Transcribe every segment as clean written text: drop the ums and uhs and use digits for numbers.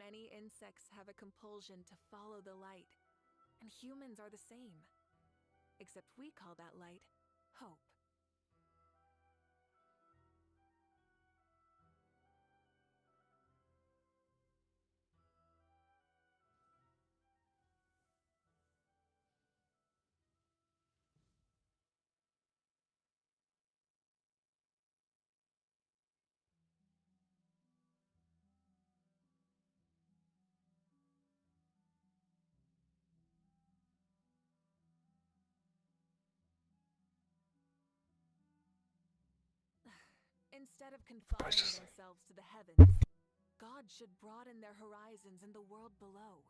Many insects have a compulsion to follow the light, and humans are the same. Except we call that light hope. Instead of confining Precisely. themselves to the heavens, God should broaden their horizons in the world below.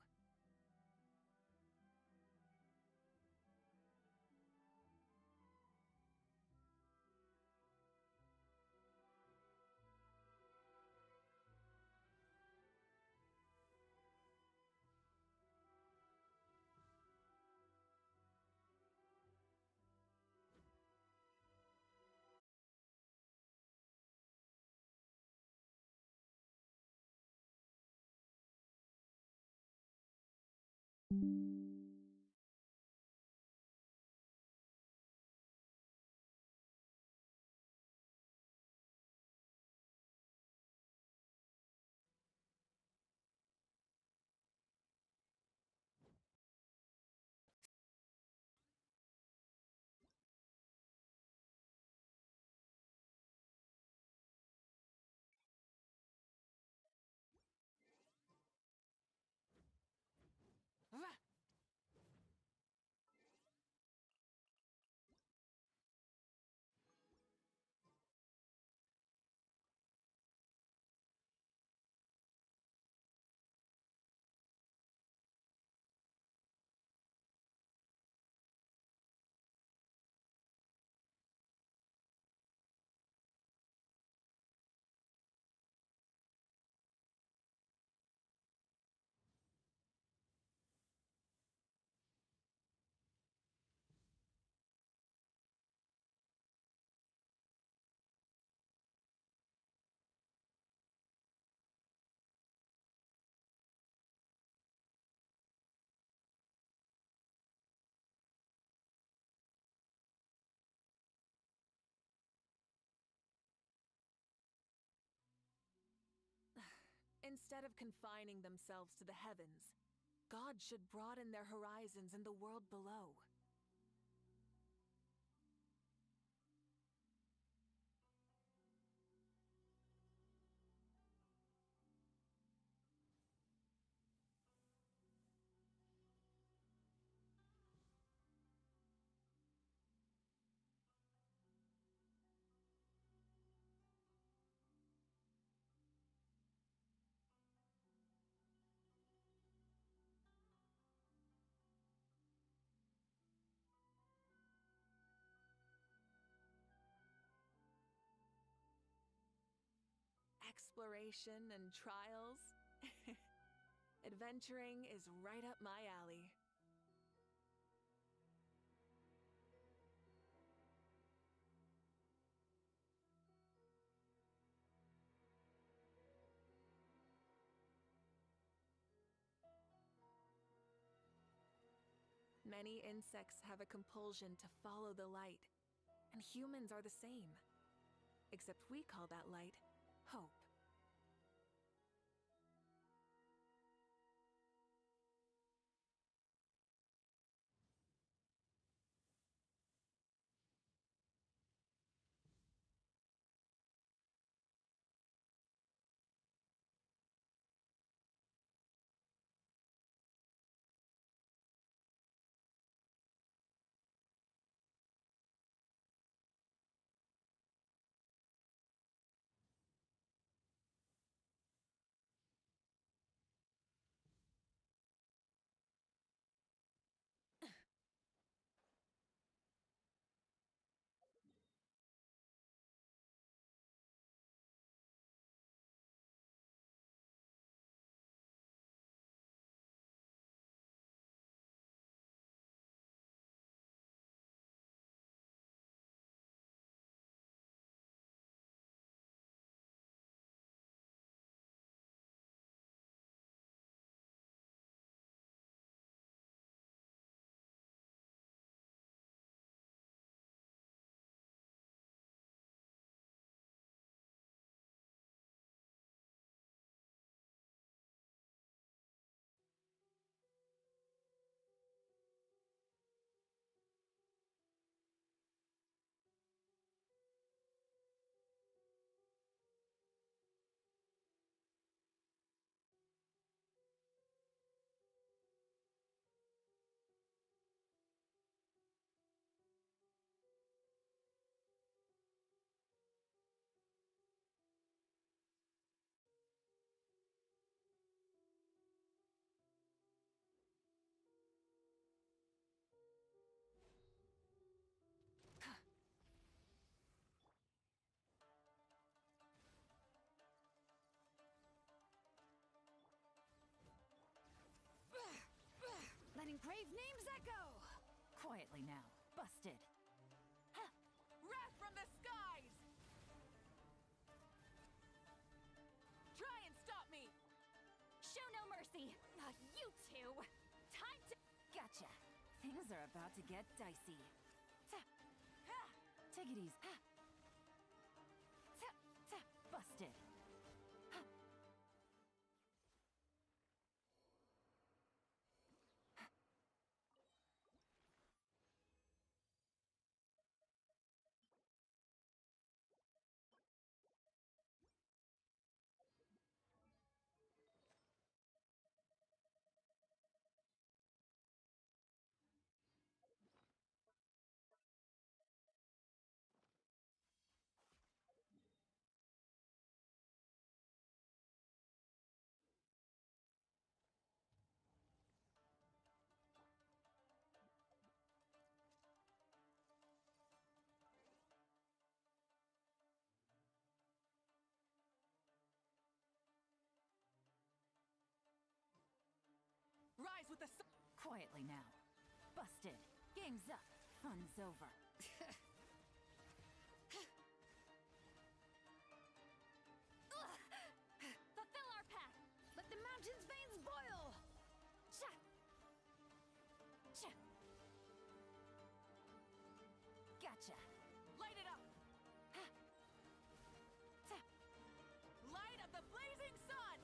Instead of confining themselves to the heavens, God should broaden their horizons in the world below. Exploration and trials. Adventuring is right up my alley. Many insects have a compulsion to follow the light, and humans are the same. Except we call that light hope. Brave names echo! Quietly now. Busted. Ha! Wrath from the skies! Try and stop me! Show no mercy! You two! Time to... Gotcha. Things are about to get dicey. Take it easy. Busted. Rise with the sun! Quietly now. Busted. Game's up. Fun's over. Fulfill our path! Let the mountain's veins boil! Cha! Cha! Gotcha. Light it up! Light of the blazing sun!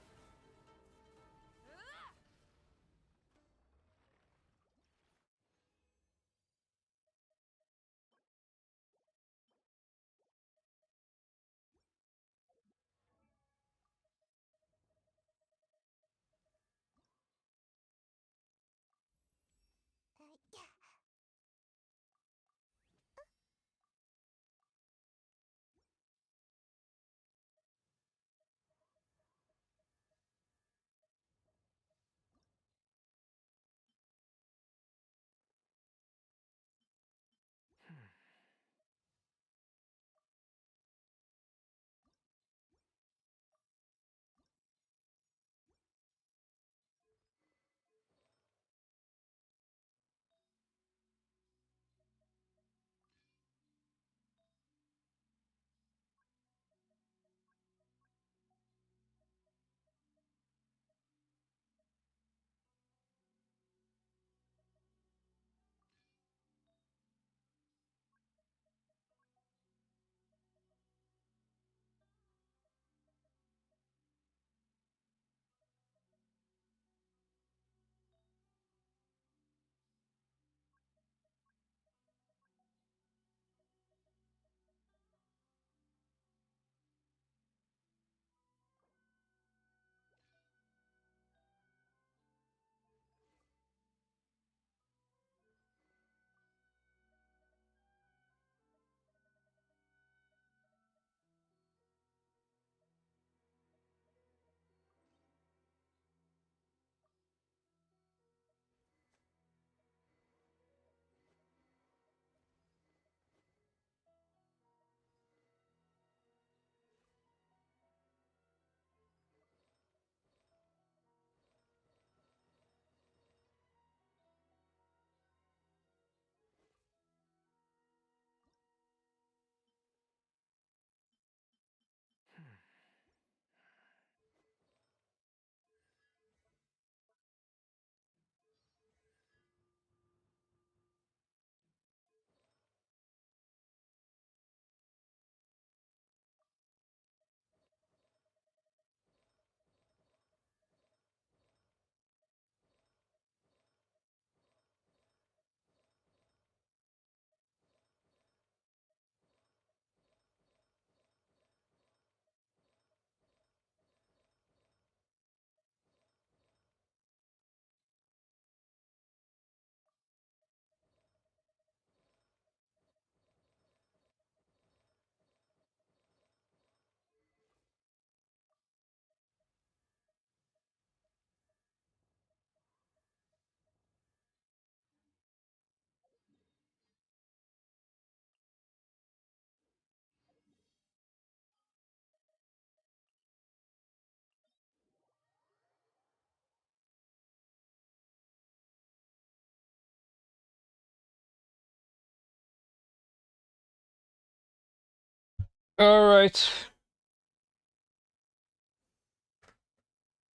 Alright.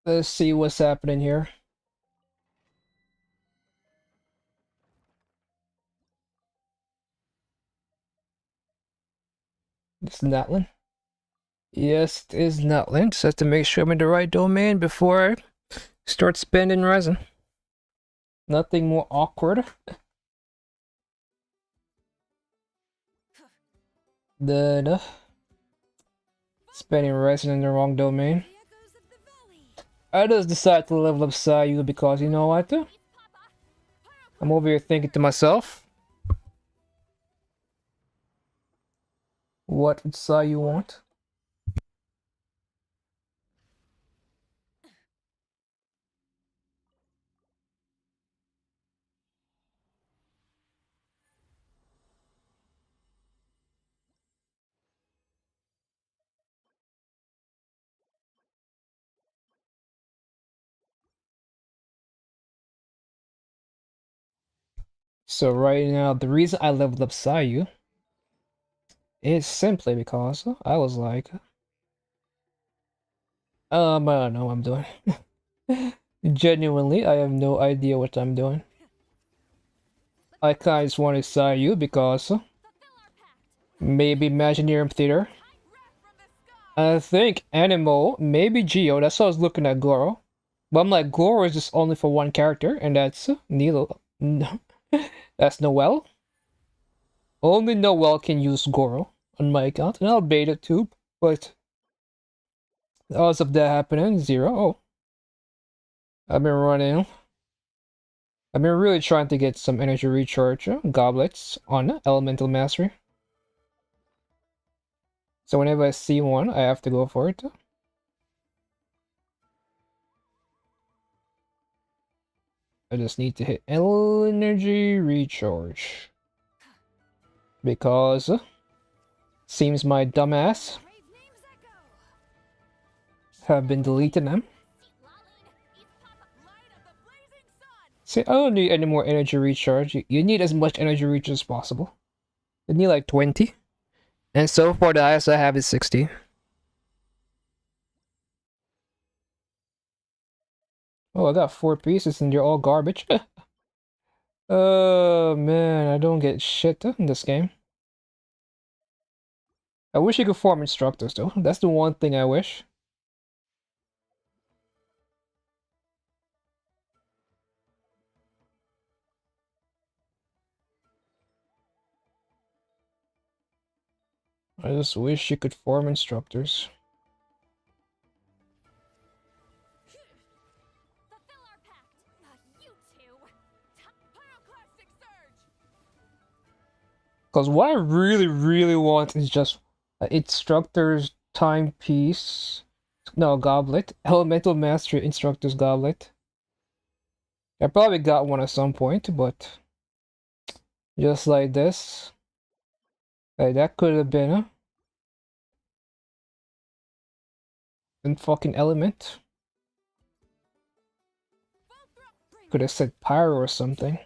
Let's see what's happening here. This is Natlan. Yes, it is Natlan. Just have to make sure I'm in the right domain before I start spending resin. Nothing more awkward. Than spending resin in the wrong domain. I just decided to level up Sayu because you know what? I'm over here thinking to myself, what would Sayu want? So right now, the reason I leveled up Sayu is simply because I was like, I don't know what I'm doing. Genuinely, I have no idea what I'm doing. I kinda just wanted Sayu because maybe Imagineering Theater. I think Animo, maybe Geo. That's why I was looking at Goro. But I'm like, Goro is just only for one character, and that's Nilo. No, that's Noelle. Only Noelle can use Goro on my account, and I'll bait it too. But odds of that happening, 0. Oh, I've been running. I've been really trying to get some energy recharge goblets on Elemental Mastery. So whenever I see one, I have to go for it. I just need to hit energy recharge. Because seems my dumbass have been deleting them. See, I don't need any more energy recharge. You need as much energy recharge as possible. You need like 20. And so far the highest I have is 60. Oh, I got 4 pieces and they're all garbage. Oh man, I don't get shit in this game. I wish you could farm instructors though. That's the one thing I wish. I just wish you could farm instructors. Because what I really, really want is just instructor's timepiece. No, goblet. Elemental Mastery Instructor's Goblet. I probably got one at some point, but just like this. Like that could have been in fucking element. Could have said pyro or something.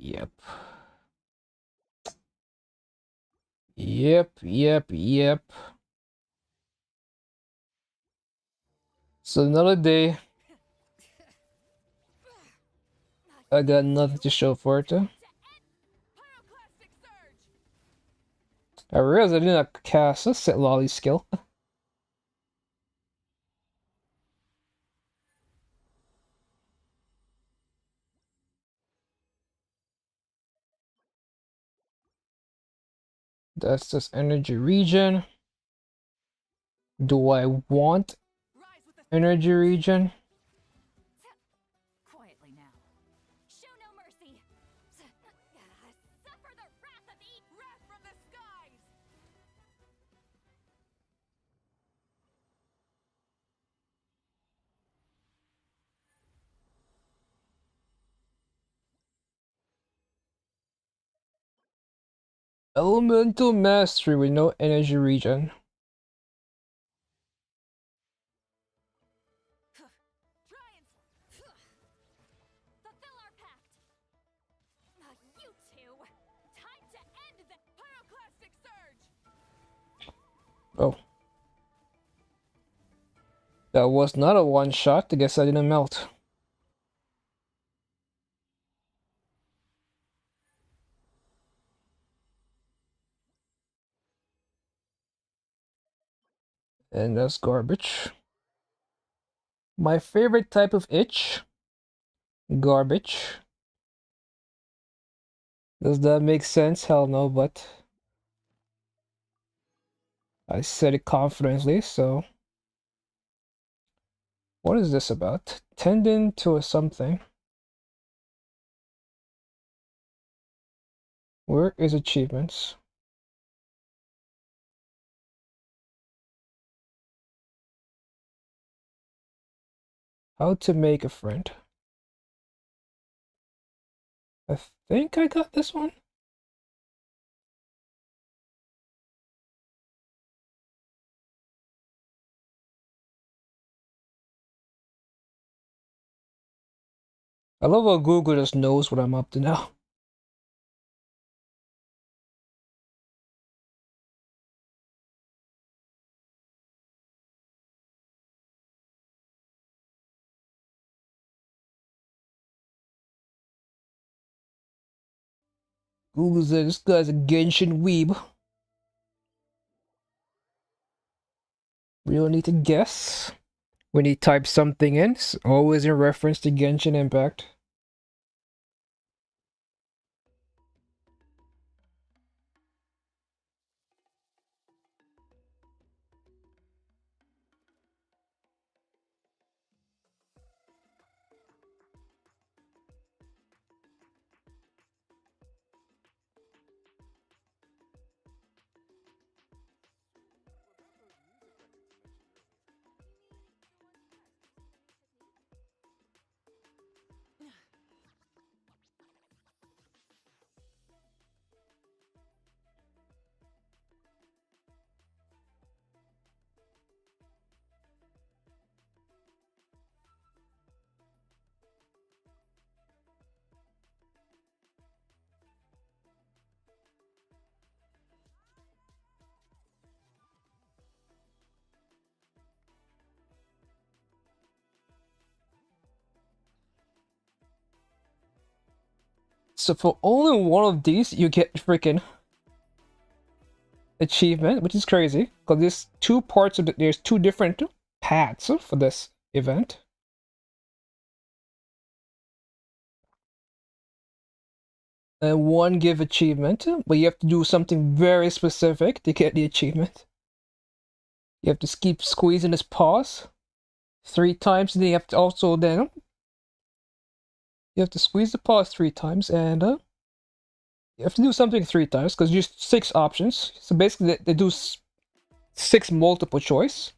Yep. Yep. So another day. I got nothing to show for it. I realized I didn't cast a Sit Lolly skill. That's just energy regen. Do I want energy regen? Quietly now. Show no mercy. Suffer the wrath of wrath from the skies. Elemental mastery with no energy regen. Try and fulfill our pact. You two, time to end the pyroclastic surge. Oh. That was not a one shot. I guess I didn't melt. And that's garbage. My favorite type of itch? Garbage. Does that make sense? Hell no, but I said it confidently, so. What is this about? Tendon to a something. Where is achievements? How to make a friend. I think I got this one. I love how Google just knows what I'm up to now. Google said this guy's a Genshin weeb. We don't need to guess. When he types something in, it's always in reference to Genshin Impact. So for only one of these, you get freaking achievement, which is crazy. Because there's two parts of there's two different paths for this event. And one give achievement, but you have to do something very specific to get the achievement. You have to keep squeezing his paws 3 times, and then you have to also then you have to squeeze the paws 3 times, and you have to do something 3 times because there's 6 options. So basically, they do 6 multiple choice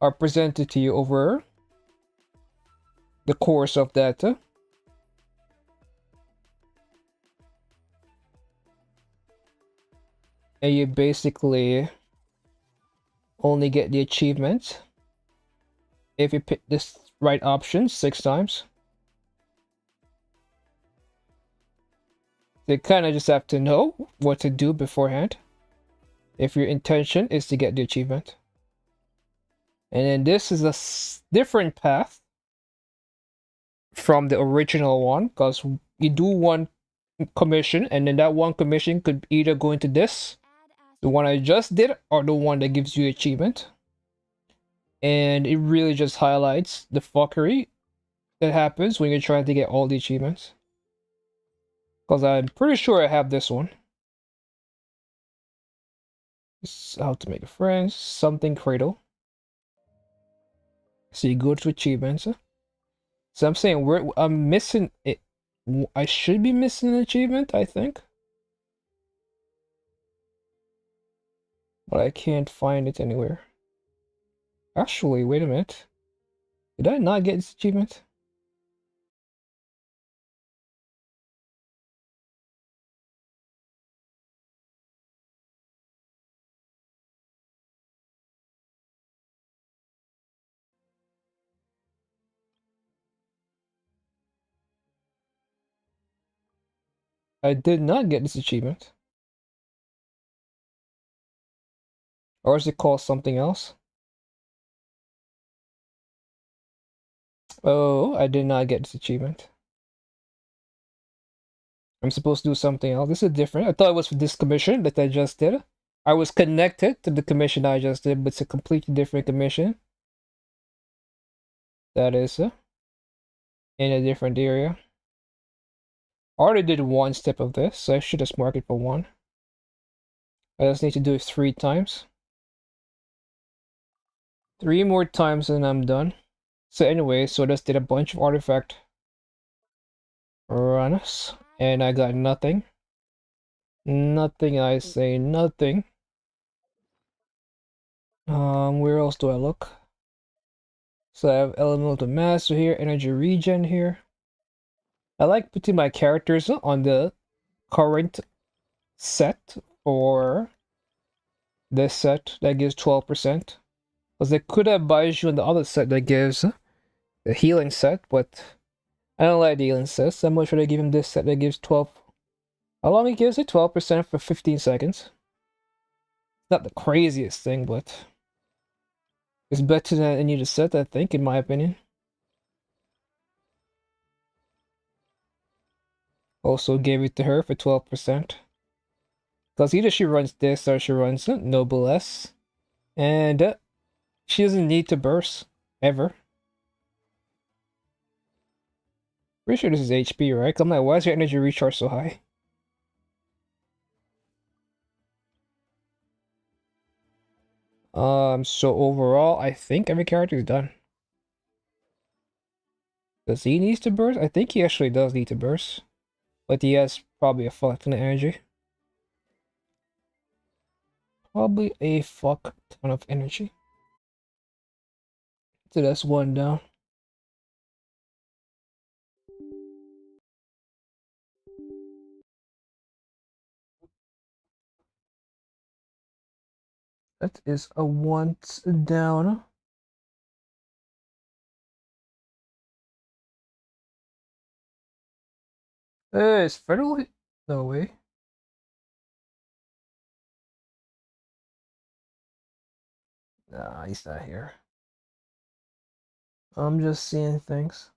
are presented to you over the course of that. And you basically only get the achievement if you pick this right option 6 times. You kind of just have to know what to do beforehand if your intention is to get the achievement. And then this is a different path from the original one, because you do one commission, and then that one commission could either go into this, the one I just did, or the one that gives you achievement. And it really just highlights the fuckery that happens when you're trying to get all the achievements. Because I'm pretty sure I have this one. This is how to make a friend, something cradle. So you go to achievements. So I'm saying I'm missing it. I should be missing an achievement, I think. But I can't find it anywhere. Actually, wait a minute. Did I not get this achievement? I did not get this achievement. Or is it called something else? Oh, I did not get this achievement. I'm supposed to do something else. This is different. I thought it was for this commission that I just did. I was connected to the commission I just did, but it's a completely different commission. That is in a different area. I already did one step of this, so I should just mark it for one. I just need to do it 3 times. 3 more times and I'm done. So anyway, so I just did a bunch of artifact runs, and I got nothing. Nothing, I say nothing. Where else do I look? So I have elemental master here, energy regen here. I like putting my characters on the current set for this set that gives 12%. Because they could have Baiju on the other set that gives the healing set, but I don't like the healing set, so I'm much rather give him this set that gives 12. How long it gives it? 12% for 15 seconds. Not the craziest thing, but it's better than any other set, I think, in my opinion. Also gave it to her for 12%. Because either she runs this or she runs Noblesse. And she doesn't need to burst, ever. Pretty sure this is HP, right? I'm like, why is your energy recharge so high? So overall, I think every character is done. Does he need to burst? I think he actually does need to burst. But he has probably a fuck ton of energy. Probably a fuck ton of energy. So that's one down. That is a once down. Hey, is Federal? No way. Nah, he's not here. I'm just seeing things.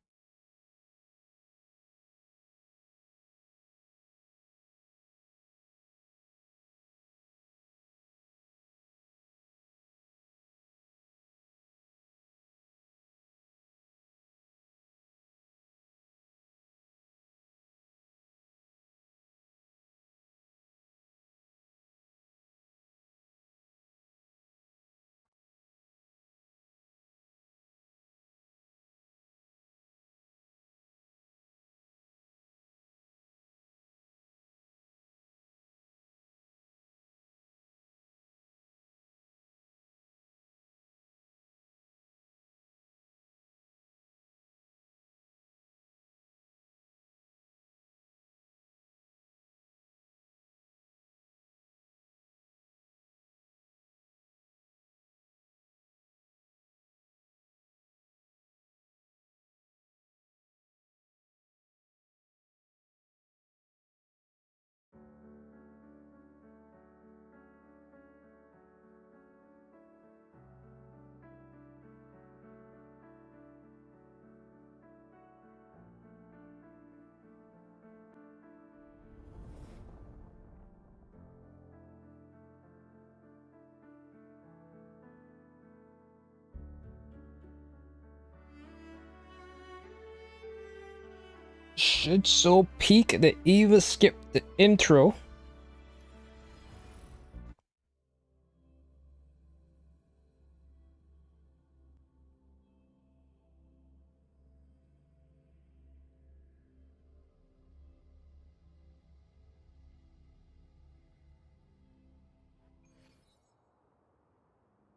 Should so peak that Eva skipped the intro.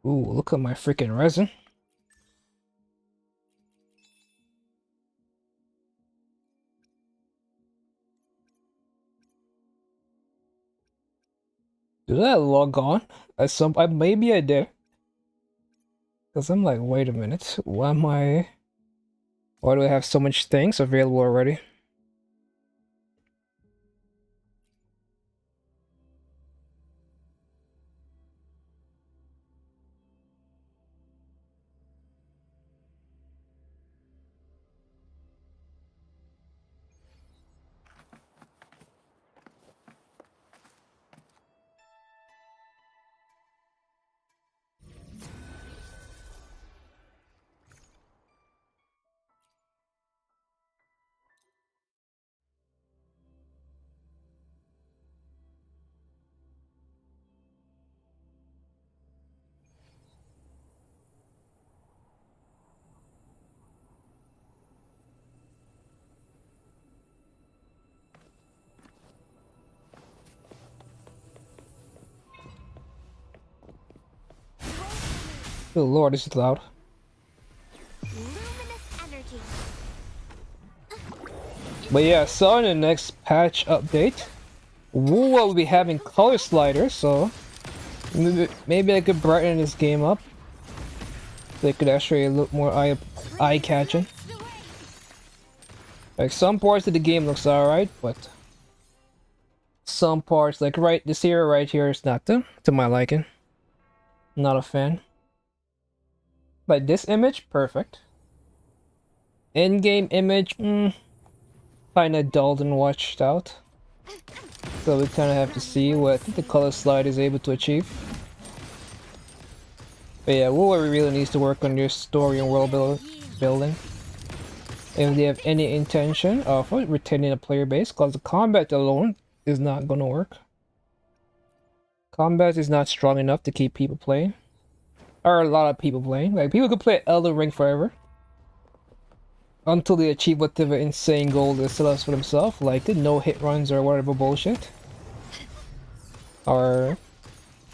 Ooh, look at my freaking resin. Did I log on? Maybe I did. Cause I'm like, wait a minute. Why do I have so much things available already? Oh lord, this is loud. Luminous energy. But yeah, so in the next patch update, Wu will be having color sliders, so maybe I could brighten this game up. They could actually look more eye-catching. Like some parts of the game looks alright, but some parts, like this area right here, is not to my liking. Not a fan. But this image, perfect. In-game image, kinda dulled and washed out. So we kinda have to see what the color slide is able to achieve. But yeah, Wu really needs to work on their story and world building. If they have any intention of retaining a player base, because the combat alone is not gonna work. Combat is not strong enough to keep people playing. Or a lot of people playing. Like, people could play Elden Ring forever. Until they achieve whatever insane goal they set up for themselves, like the no-hit runs or whatever bullshit. Or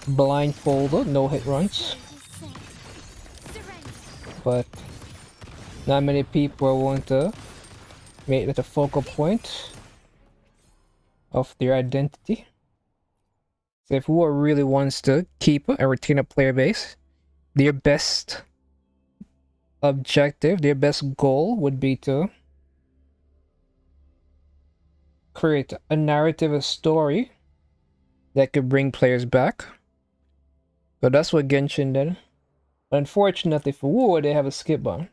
blindfolded no-hit runs. But not many people want to make that a focal point of their identity. So if who really wants to keep and retain a player base, their best objective, their best goal would be to create a narrative, a story that could bring players back. So that's what Genshin did. Unfortunately for Wu, they have a skip button.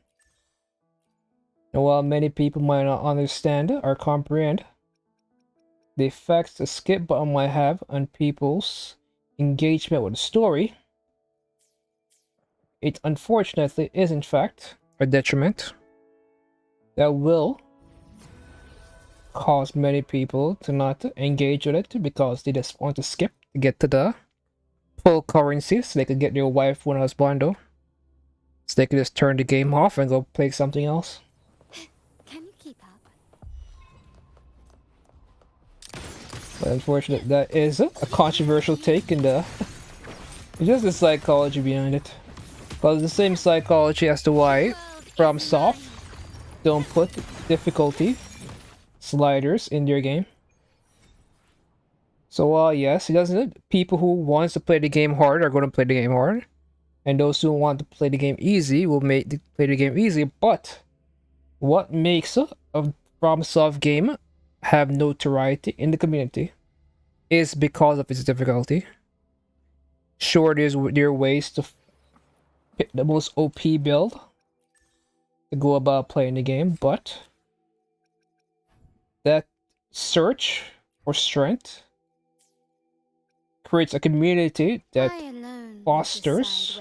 And while many people might not understand or comprehend the effects the skip button might have on people's engagement with the story, it unfortunately is in fact a detriment that will cause many people to not engage with it because they just want to skip to get to the full currency so they could get their wife one husbando. So they could just turn the game off and go play something else. Can you keep up? But unfortunately, that is a controversial take in the... just the psychology behind it. Because the same psychology as to why FromSoft don't put difficulty sliders in their game. So yes, it doesn't. People who wants to play the game hard are going to play the game hard. And those who want to play the game easy will play the game easy. But what makes a FromSoft game have notoriety in the community is because of its difficulty. Sure, there are ways to pick the most OP build to go about playing the game, but that search for strength creates a community that fosters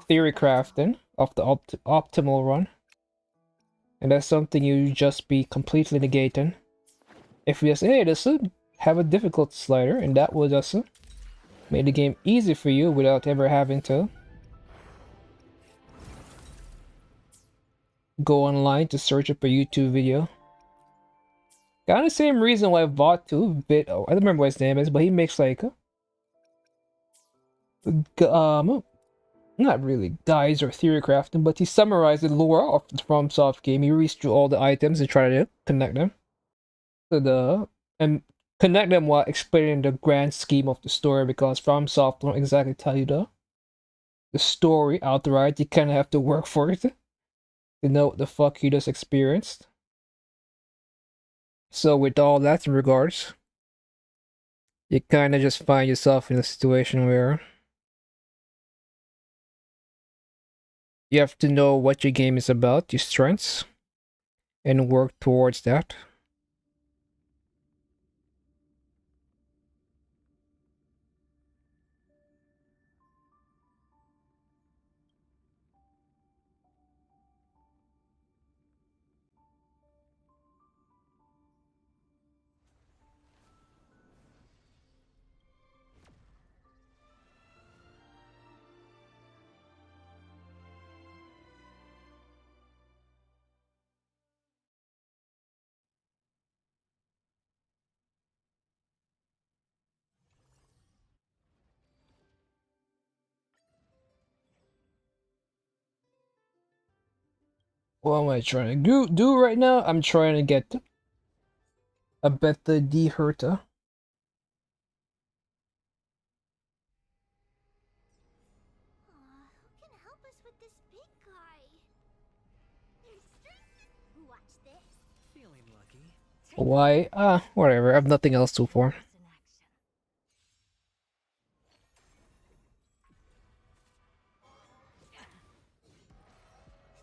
theory crafting of the optimal run. And that's something you just be completely negating. If you just say, hey, this would have a difficulty slider, and that will just make the game easy for you without ever having to go online to search up a YouTube video. Kind of the same reason why Vatu bit, I don't remember what his name is, but he makes like not really guides or theory crafting, but he summarized the lore of the FromSoft game. He reads through all the items and try to connect them and connect them while explaining the grand scheme of the story, because FromSoft don't exactly tell you the story outright. You kind of have to work for it to know what the fuck you just experienced. So with all that in regards, you kind of just find yourself in a situation where you have to know what your game is about, your strengths, and work towards that. What am I trying to do right now? I'm trying to get a better D-Herta. Who can help us with this big guy? Watch this. Feeling lucky. Why? Whatever. I have nothing else to for.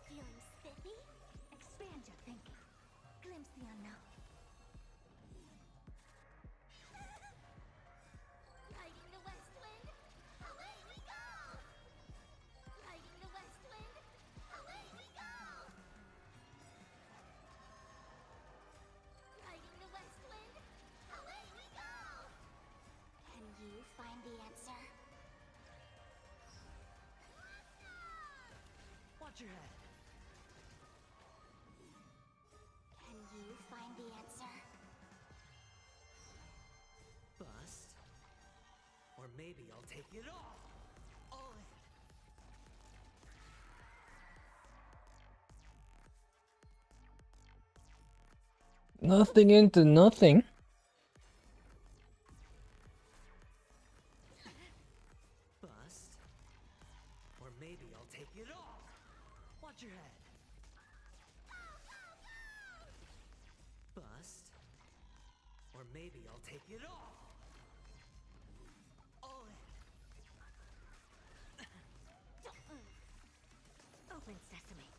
Feeling spiffy? Expand your thinking. Glimpse the unknown. Riding the west wind, away we go! Riding the west wind, away we go! Riding the west wind, away we go! Can you find the answer? Watch your head. Can you find the answer? Bust. Or maybe I'll take it all. All in. Nothing into nothing. Bust. Or maybe I'll take it all. Watch your head. Bust. Or maybe I'll take it all. All in. Open sesame.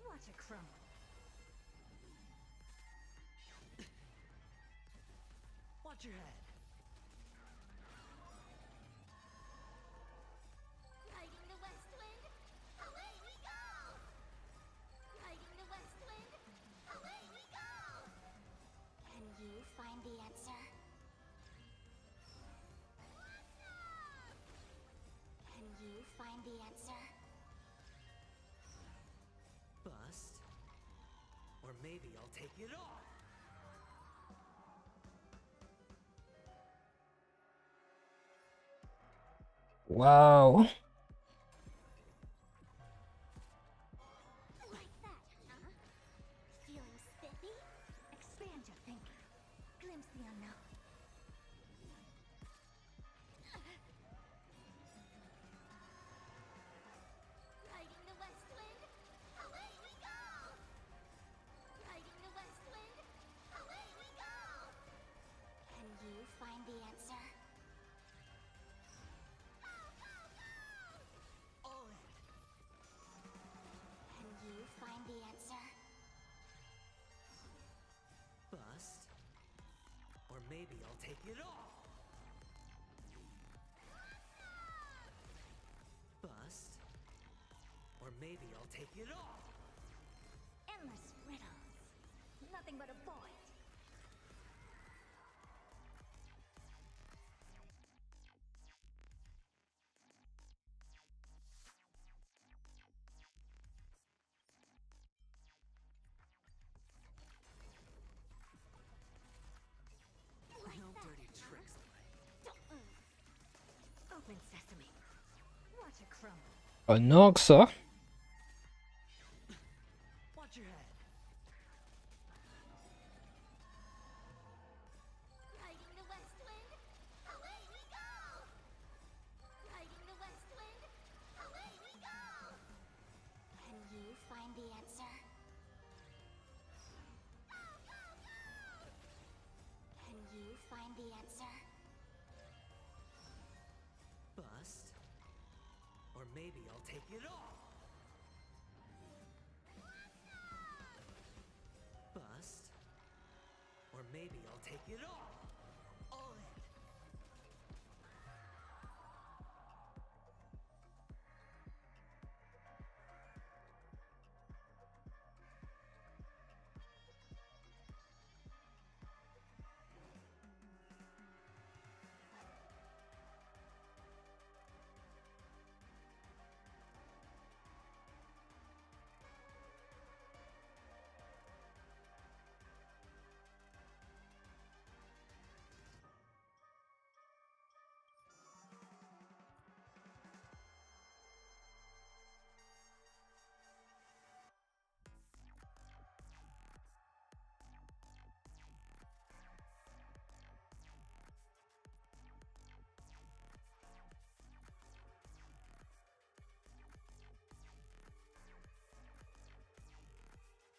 Watch it crumble. Watch your head. Riding the west wind, away we go! Riding the west wind, away we go! Can you find the answer? Can you find the answer? Bust. Or maybe I'll take it all. Wow. Like that, huh? Feeling spiffy? Expand your thinking. Glimpse the unknown. Riding the west wind, away we go! Riding the west wind, away we go! Can you find the answer? All in. Can you find the answer? Bust. Or maybe I'll take it all. Bust. Or maybe I'll take it all. Endless riddles. Nothing but a void. Like No that, dirty huh? tricks. Open sesame. Watch it crumble. A Noxa. Watch your head. Riding the west wind, away we go! Riding the west wind, away we go! Can you find the answer? Can you find the answer? Bust. Or maybe I'll take it all. Bust. Or maybe I'll take it all. All in.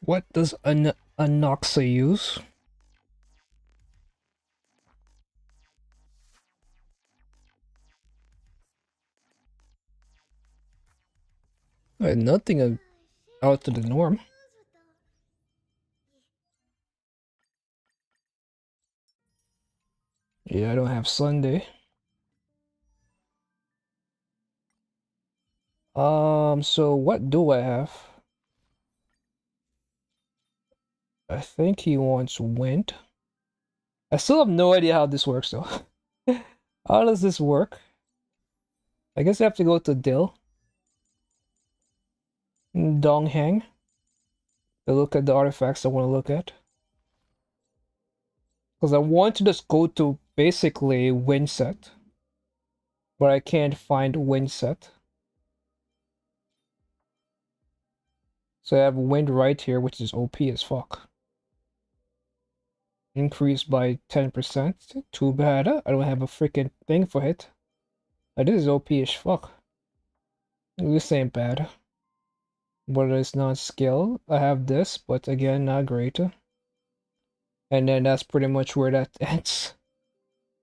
What does an Anoxa use? Nothing out of the norm. Yeah, I don't have Sunday. So what do I have? I think he wants wind. I still have no idea how this works though. How does this work? I guess I have to go to Dill. Donghang. To look at the artifacts I want to look at. Because I want to just go to basically wind set. But I can't find wind set. So I have wind right here, which is OP as fuck. Increased by 10%. Too bad. I don't have a freaking thing for it. This is OP as fuck. This ain't bad. But it's not skill. I have this, but again, not great. And then that's pretty much where that ends.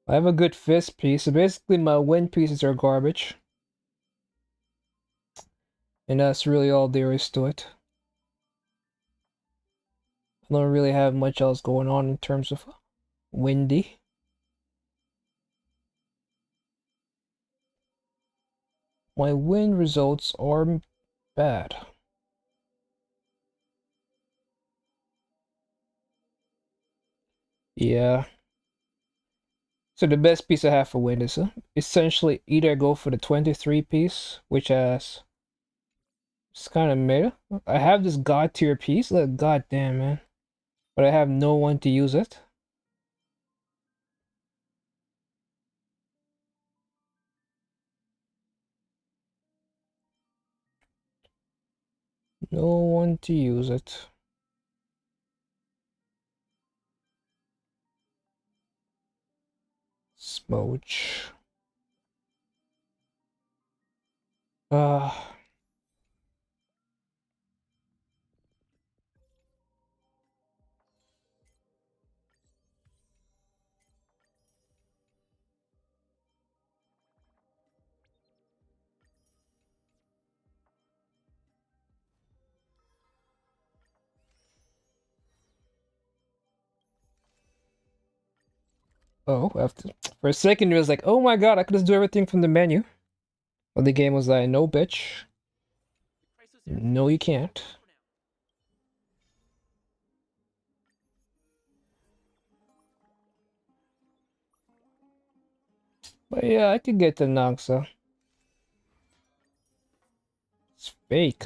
I have a good fist piece, so basically my wind pieces are garbage. And that's really all there is to it. I don't really have much else going on in terms of windy. My wind results are bad. Yeah. So the best piece I have for wind is essentially either go for the 23 piece, which has it's kind of meta. I have this god tier piece, like god damn man, but I have no one to use it. No one to use it. Smooch. Uh, oh, after for a second it was like, oh my god, I could just do everything from the menu. But the game was like, no bitch. No, you can't. But yeah, I could get the Noxa. It's fake.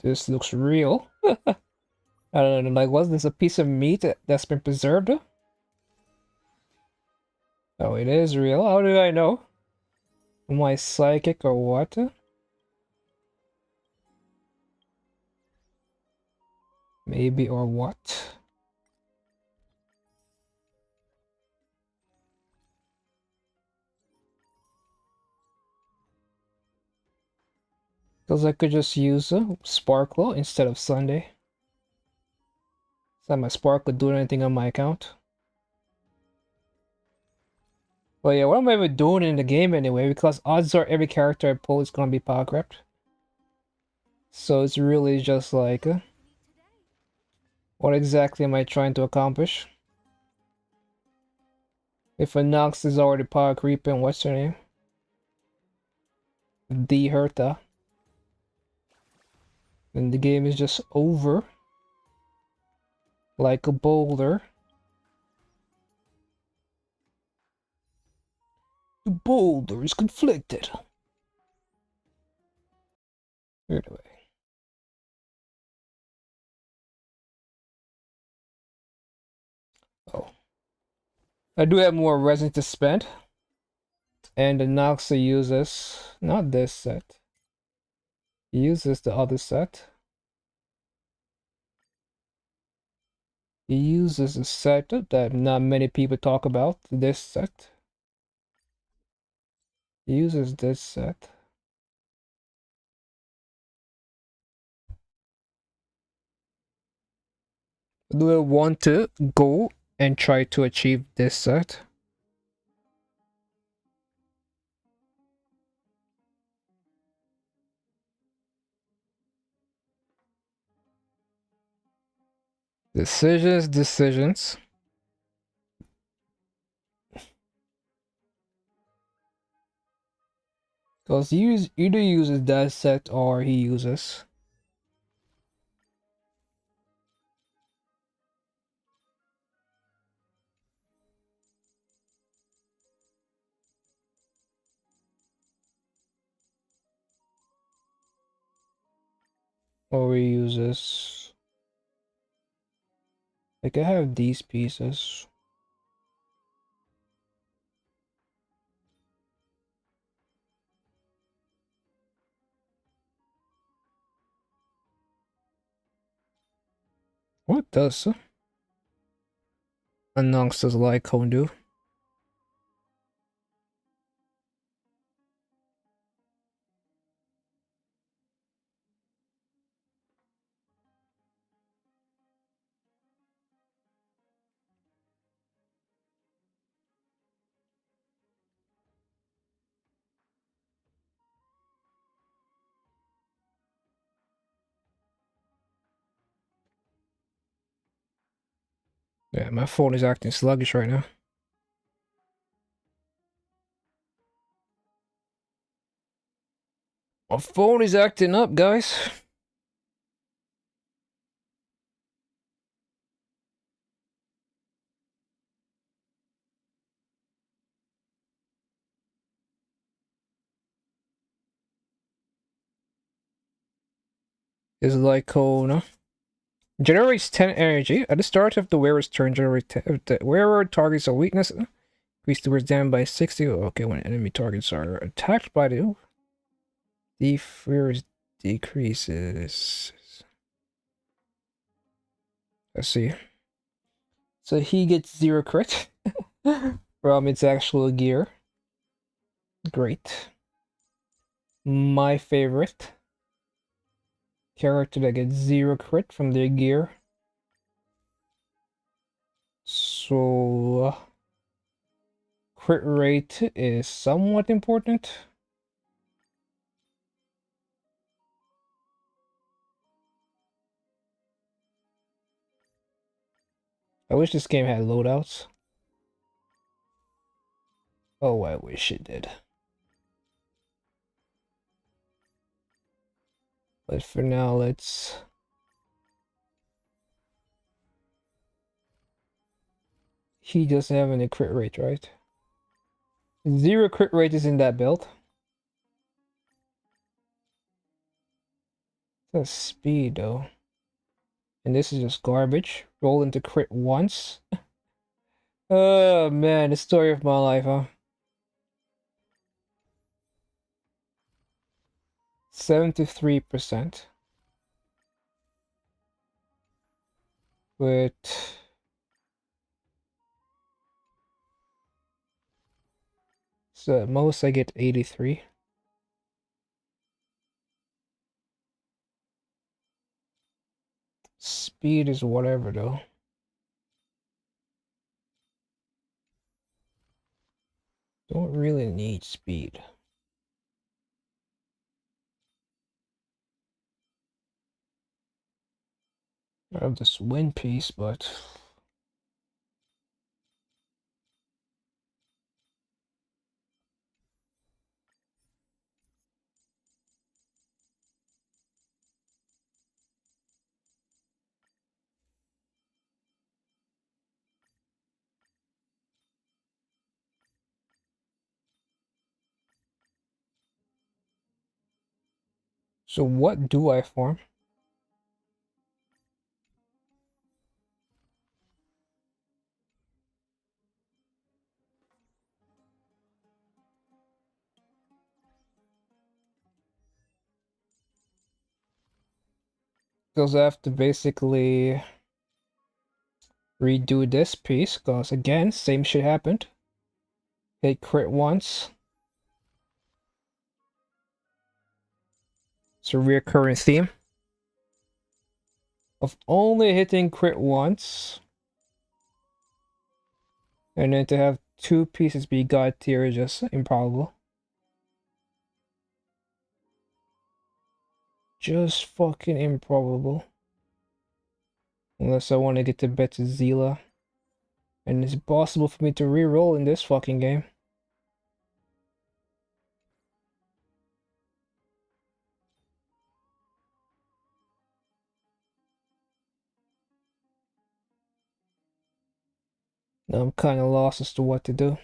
This looks real. I don't know, like, was this a piece of meat that's been preserved? Oh, it is real. How did I know? Am I psychic or what? Maybe or what? Because I could just use Sparkle instead of Sunday. So my Sparkle doing anything on my account. But yeah, what am I even doing in the game anyway? Because odds are every character I pull is gonna be power crept. So it's really just like, what exactly am I trying to accomplish? If a Nox is already power creeping, what's her name? D Herta. Then the game is just over. Like a boulder. The boulder is conflicted. Anyway. Oh. I do have more resin to spend. And the Noxa uses not this set. He uses the other set. He uses a set that not many people talk about, this set. He uses this set. Do I want to go and try to achieve this set? Decisions. Because he either uses that set or he uses. Or he uses. Like I have these pieces. What does Announces Lycone do? Yeah, my phone is acting sluggish right now. My phone is acting up, guys. Is Lycone generates 10 energy at the start of the wearer's turn. If the wearer targets a weakness, increase the wearer's damage by 60. Okay, when enemy targets are attacked by the wearer's decreases. Let's see. So he gets 0 crit from its actual gear. Great. My favorite character that gets 0 crit from their gear. So crit rate is somewhat important. I wish this game had loadouts. Oh, I wish it did. But for now, let's... He doesn't have any crit rate, right? 0 crit rate is in that build. That's speed, though. And this is just garbage. Roll into crit once. Oh, man, the story of my life, huh? 73%. But... So at most I get 83. Speed is whatever, though. Don't really need speed. I have this wind piece, but... So what do I form? Because I have to basically redo this piece, because again, same shit happened. Hit crit once. It's a recurring theme of only hitting crit once, and then to have 2 pieces be god tier is just improbable. Just fucking improbable. Unless I want to get to bet to Zila. And it's possible for me to re-roll in this fucking game. Now I'm kind of lost as to what to do.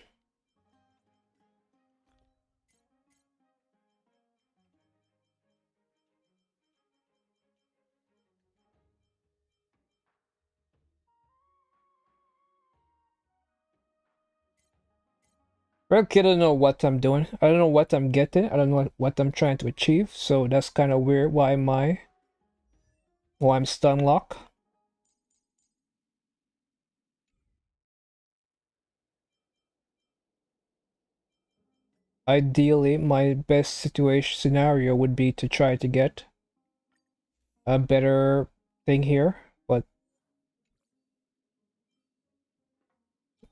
Okay, I don't know what I'm doing. I don't know what I'm getting. I don't know what I'm trying to achieve. So that's kind of weird. Why I'm stun lock? Ideally, my best situation scenario would be to try to get a better thing here, but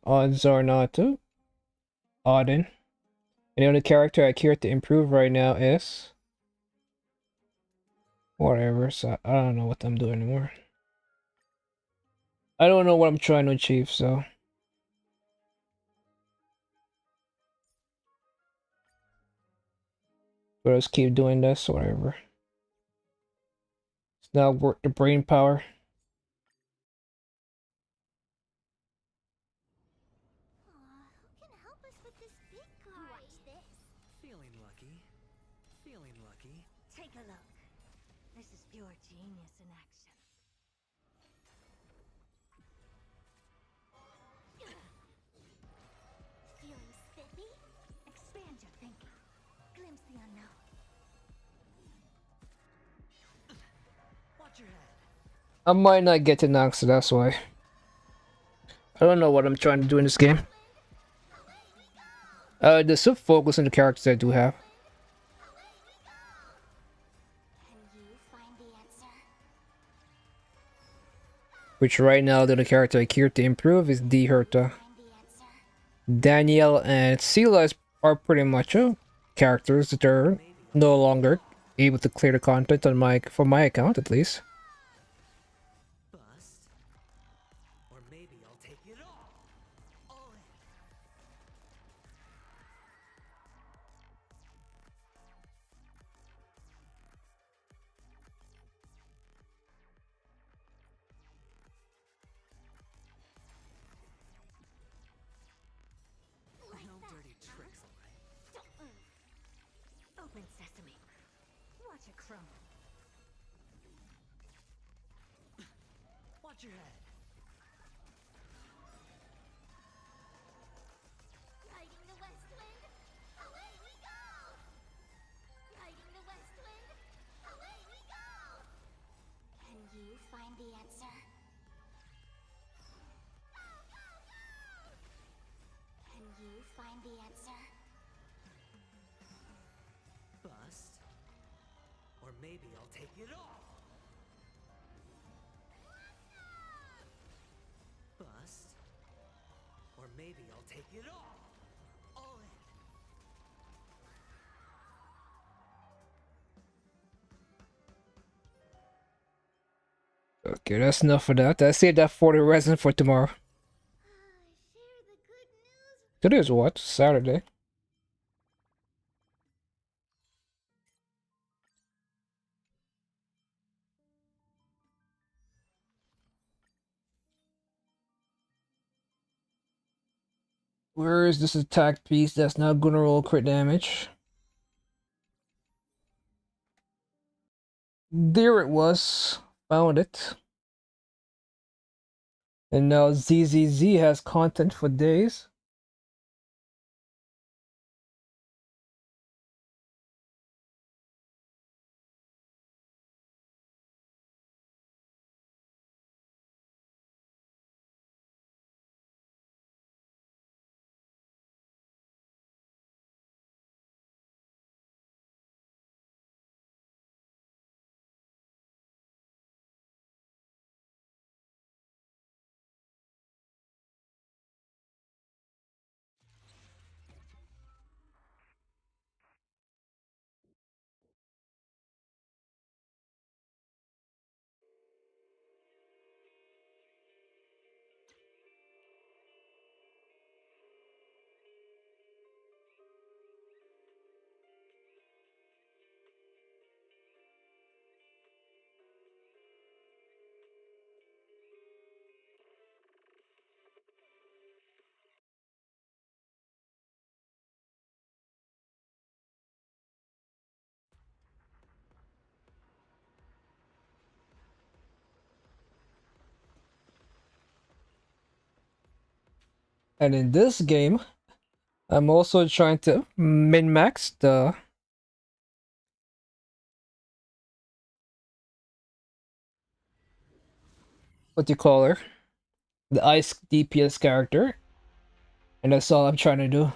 odds are not Auden. And the only character I care to improve right now is whatever, so I don't know what I'm doing anymore. I don't know what I'm trying to achieve, so but let's keep doing this, whatever. It's not worth the brain power. Who can help us with this big guy? Watch this. Feeling lucky. Feeling lucky. Take a look. This is pure genius in action. Feeling spiffy? Expand your thinking. Glimpse the unknown. Watch your head. I might not get to knock, so that's why. I don't know what I'm trying to do in this game. There's some focus on the characters I do have. Can you find the answer? Which right now the only character I care to improve is D Herta. Find the answer. Daniel and Sela are pretty much characters that are no longer able to clear the content on for my account at least. Bust. Or maybe I'll take it all. All in. No dirty tricks, all right. Don't move. Open sesame. Watch it crumble. Watch your head. Riding the west wind, away we go! Riding the west wind, away we go! Can you find the answer? Go, go, go! Can you find the answer? Bust. Or maybe I'll take it all. Bust. Or maybe I'll take it all. All in. Okay, that's enough for that. I saved that 40 resin for tomorrow. Share the good news. Today is what? Saturday. Where is this attack piece that's not gonna roll crit damage? There it was. Found it. And now ZZZ has content for days. And in this game, I'm also trying to min-max the what do you call her? The ice DPS character. And that's all I'm trying to do.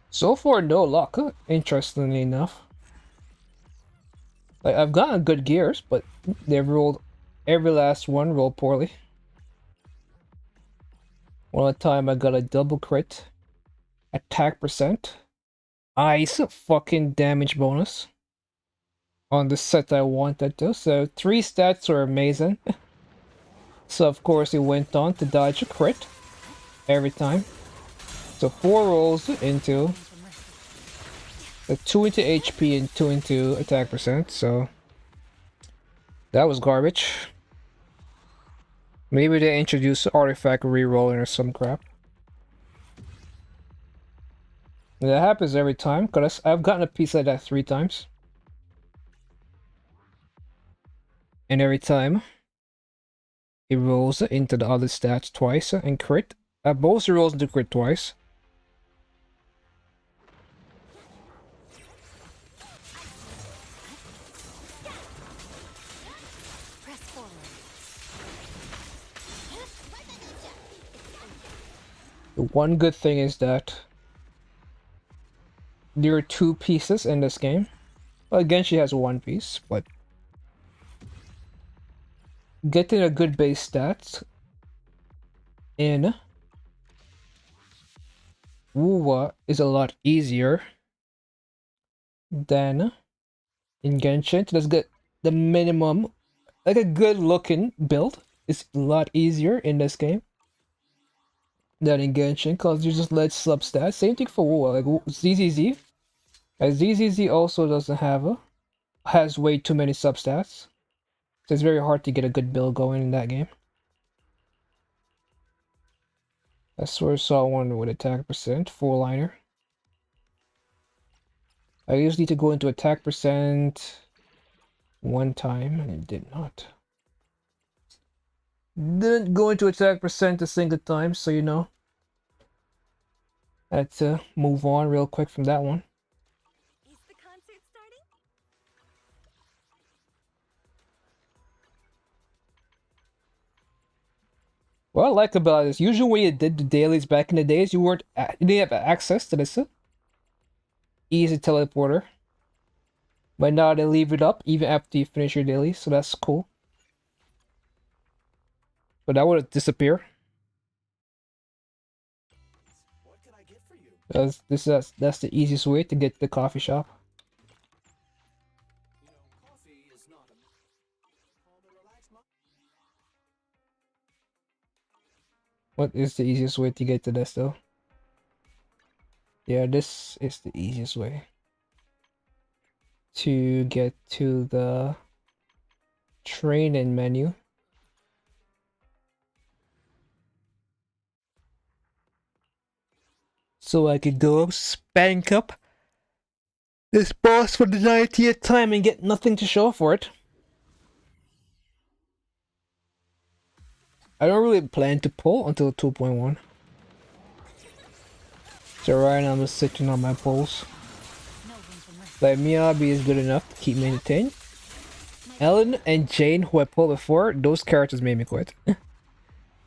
So far, no luck, interestingly enough. Like, I've gotten good gears, but they've rolled, every last one rolled poorly. One time I got a double crit, attack percent, ice fucking damage bonus on the set I wanted to. So 3 stats are amazing. So of course he went on to dodge a crit every time. So 4 rolls into the 2 into HP and 2 into attack percent, so that was garbage. Maybe they introduced artifact rerolling or some crap. And that happens every time, because I've gotten a piece like that 3 times. And every time it rolls into the other stats twice and crit. Both rolls into crit twice. The one good thing is that there are 2 pieces in this game. Well, again, she has 1 piece, but getting a good base stats in Wuwa is a lot easier than in Genshin. Let's get the minimum, like a good looking build is a lot easier in this game than in Genshin, because you just let substats. Same thing for Wuwa, like ZZZ. As ZZZ also doesn't have has way too many substats. So it's very hard to get a good build going in that game. I swear I saw one with attack percent, 4-liner. I usually need to go into attack percent one time, and it did not. Didn't go into attack percent a single time, so you know. I had to move on real quick from that one. Is the concert starting? What I like about this, usually when you did the dailies back in the days, you didn't have access to this easy teleporter. But now they leave it up even after you finish your dailies, so that's cool. But that would disappear. What can I get for you? That's the easiest way to get to the coffee shop. You know, coffee is not a calm and relaxed mind. What is the easiest way to get to this though? Yeah, this is the easiest way to get to the training menu. So I could go spank up this boss for the 90th time and get nothing to show for it. I don't really plan to pull until 2.1. So right now I'm just sitting on my pulls. Like Miyabi is good enough to keep me entertained. Ellen and Jane, who I pulled before, those characters made me quit. And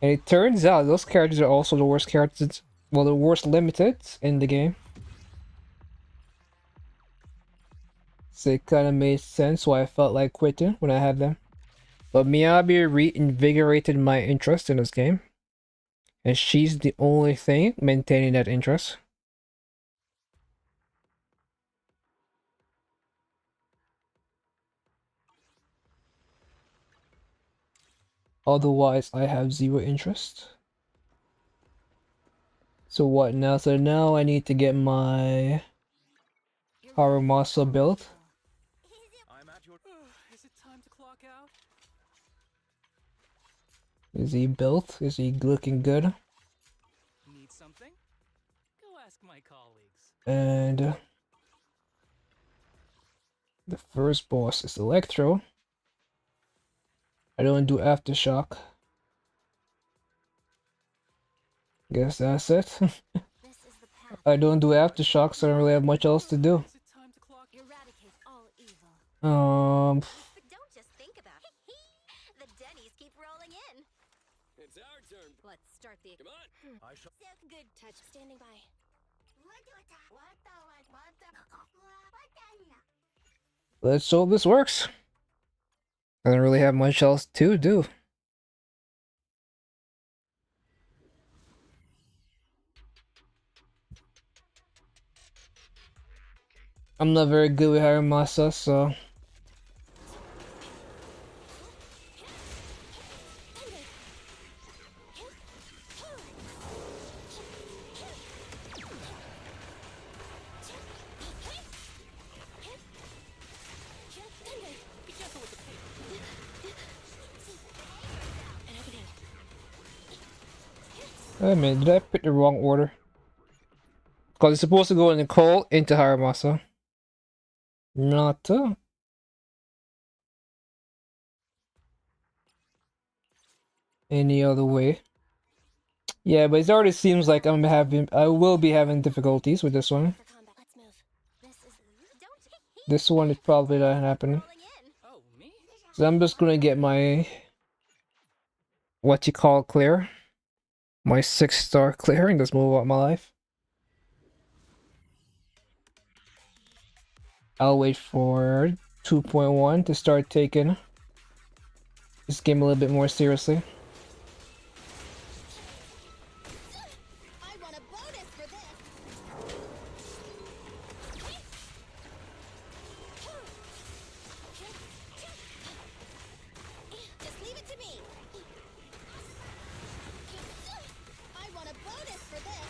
it turns out those characters are also the worst characters, well, the worst limited in the game. So it kind of made sense why I felt like quitting when I had them. But Miyabi reinvigorated my interest in this game. And she's the only thing maintaining that interest. Otherwise, I have 0 interest. So what now? So now I need to get my Haramasa built. I'm at your. Is it time to clock out? Is he built? Is he looking good? Need something? Go ask my colleagues. And the first boss is Electro. I don't do Aftershock. Guess that's it. This is the path. I don't do Aftershock, so I don't really have much else to do. Is it time to clock? Eradicate all evil. But don't just think about it. The Denny's keep rolling in. It's our turn. Let's start the. Come on. I shall. Good touch. Standing by. Let's hope this works. I don't really have much else to do. I'm not very good with Haramasa, so... Wait a minute, did I pick the wrong order? Because it's supposed to go Nicole into Haramasa. Not any other way. Yeah, but it already seems like I will be having difficulties with this one. For combat. Let's move. This is. Don't. This one is probably not happening. Rolling in. Oh, me? So I'm just gonna get my what you call clear. My 6-star clear and just move on my life. I'll wait for 2.1 to start taking this game a little bit more seriously. I want a bonus for this. Just leave it to me. I want a bonus for this.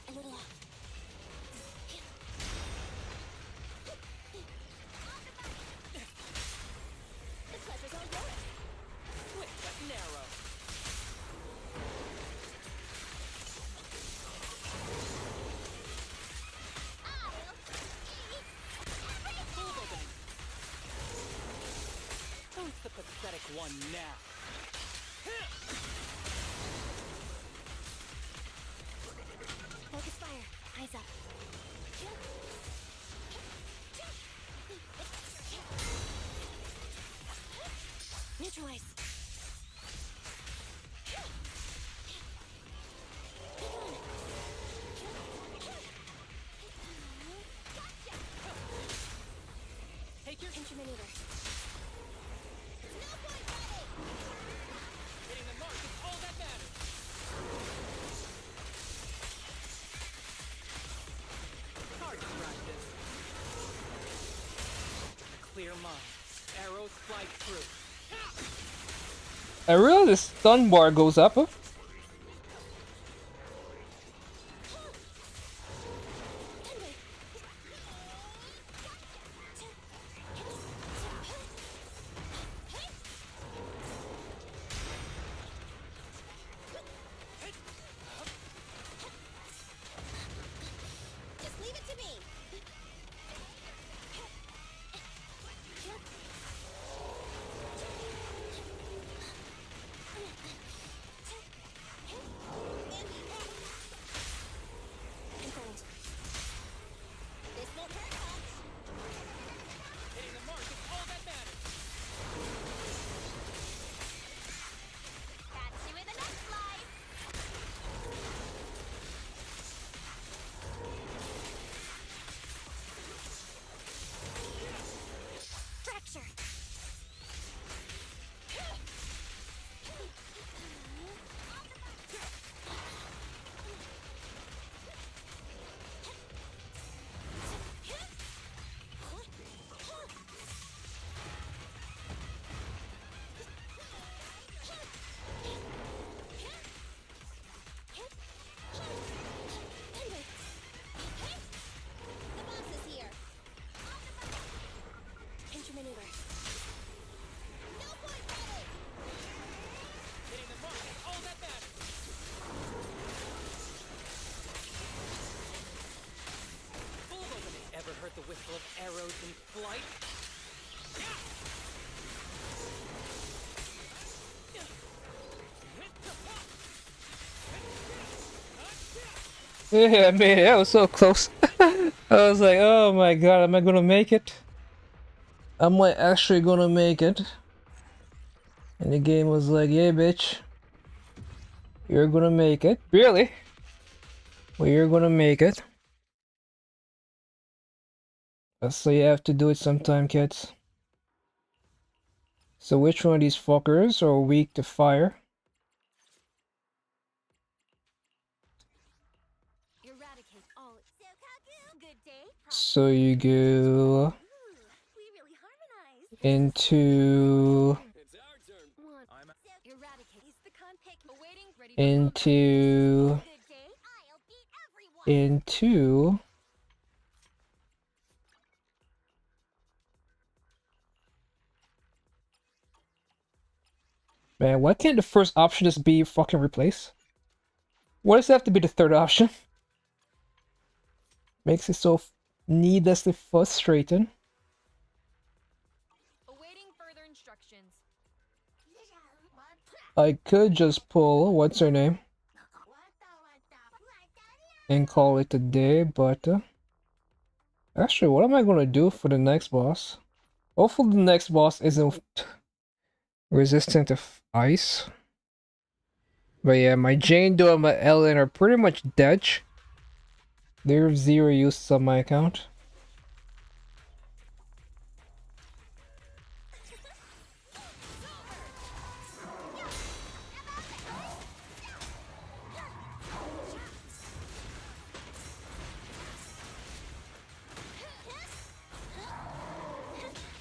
A little off. The pleasure's all yours. Quick but narrow. Who's the pathetic one now? Focus fire. Eyes up. Neutralize. Take your Pinch your maneuver. hitting the mark is all that matters. Target practice. Clear mind. Arrows fly through. I realize the stun bar goes up. Just leave it to me. Yeah, I made it. I was so close. I was like, oh my god, am I gonna make it? Am I actually gonna make it? And the game was like, yeah, bitch. You're gonna make it. Really? Well, you're gonna make it. So you have to do it sometime, kids. So which one of these fuckers are weak to fire? Eradicate all. Sokaku, good day. So you go Ooh, we really harmonized. into It's our turn. One. I'm at Eradicate. He's the con pick. Awaiting. Ready. into Good day. I'll beat everyone. into Man, why can't the first option just be fucking replace? Why does it have to be the third option? Makes it so needlessly frustrating. Awaiting further instructions. I could just pull what's her name and call it a day, but actually, what am I gonna do for the next boss? Hopefully, the next boss isn't resistant to ice. But yeah, my Jane Doe and my Ellen are pretty much dead. They're of zero use on my account.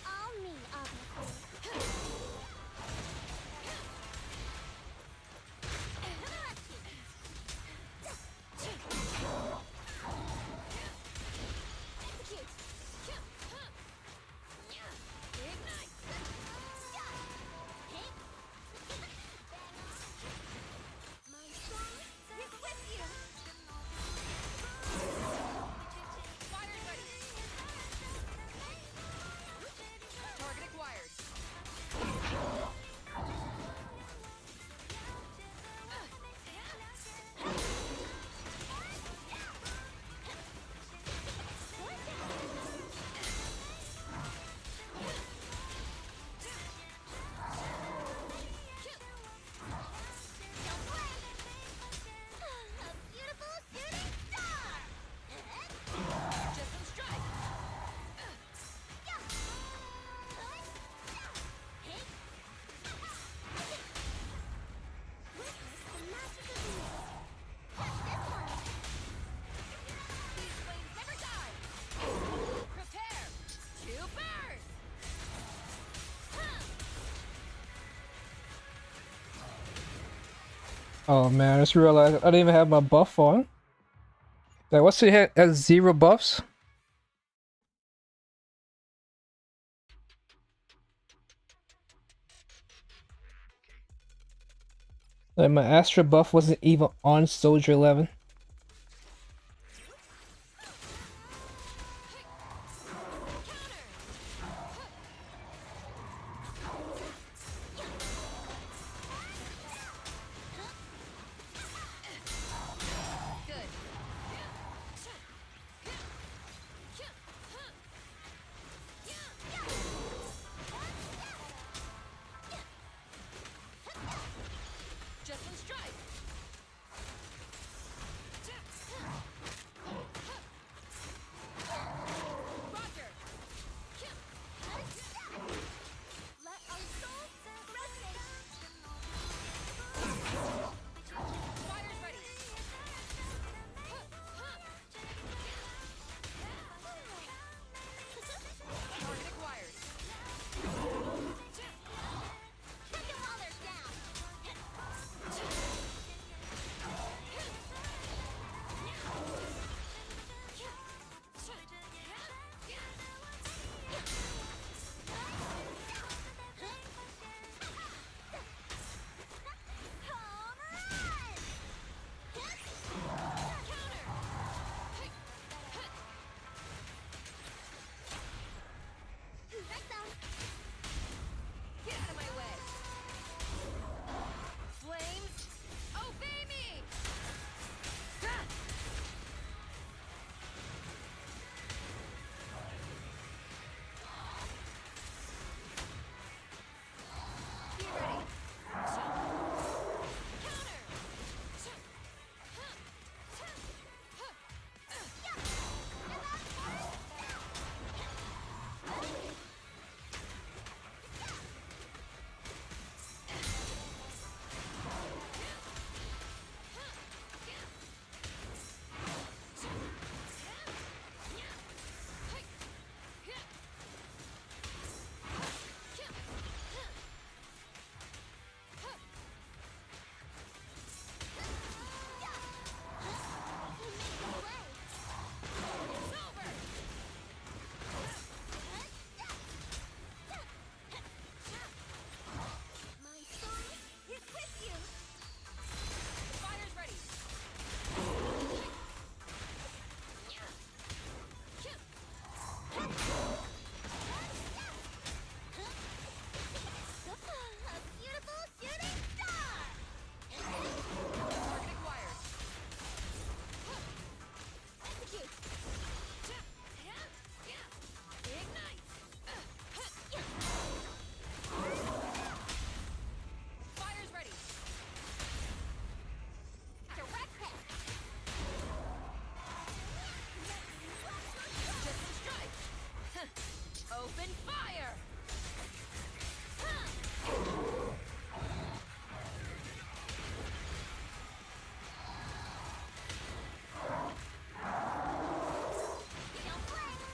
All me, obviously. Target acquired. A beautiful shooting star! Just some strike. Witness the magic of music. Catch this one! These flames never die. Prepare to burn. Oh man, I just realized I didn't even have my buff on. Like, what's it has 0 buffs? Like, my Astra buff wasn't even on Soldier 11. Good. Just some strike. My sword is with you. Fire's ready. A beautiful shooting star. Target acquired. Execute. Ignite. Fire's ready. Direct hit. Just strike. Open fire. Don't blink.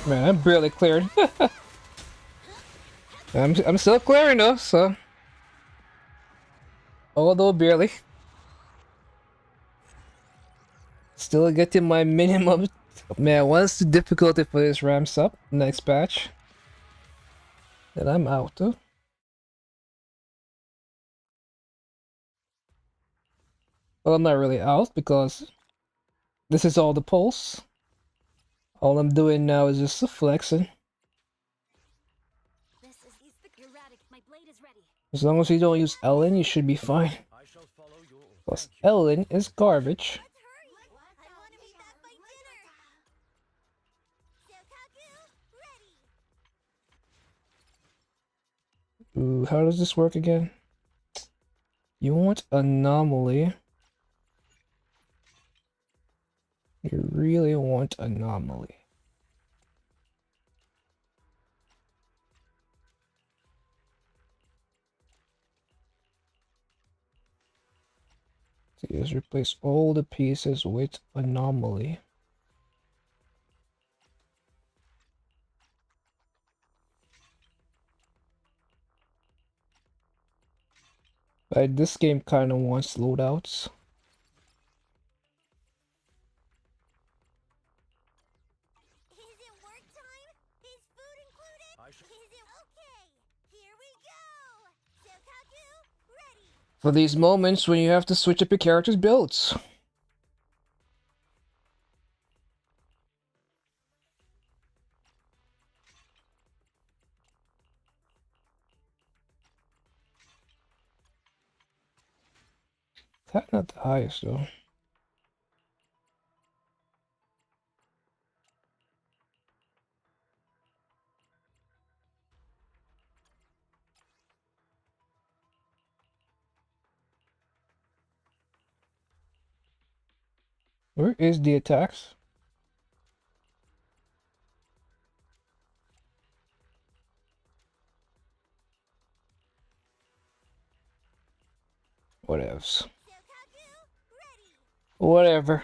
Man, I'm barely cleared. I'm still clearing though, so although barely. Still getting my minimum. Man, once the difficulty for this ramps up next patch, then I'm out too. Well, I'm not really out because this is all the pulse. All I'm doing now is just flexing. This is erratic. My blade is ready. As long as you don't use Ellen, you should be fine. I shall follow your Because Ellen is garbage. Let's hurry. I want to be back by dinner. Shokaku, ready. Ooh, how does this work again? You want anomaly. You really want anomaly. So you just replace all the pieces with anomaly. But this game kind of wants loadouts. Is it work time? Is food included? Is it okay? Here we go. Shokaku, ready. For these moments when you have to switch up your character's builds. That's not the highest though. Where is the attacks? Whatevs. Shokaku, ready. Whatever.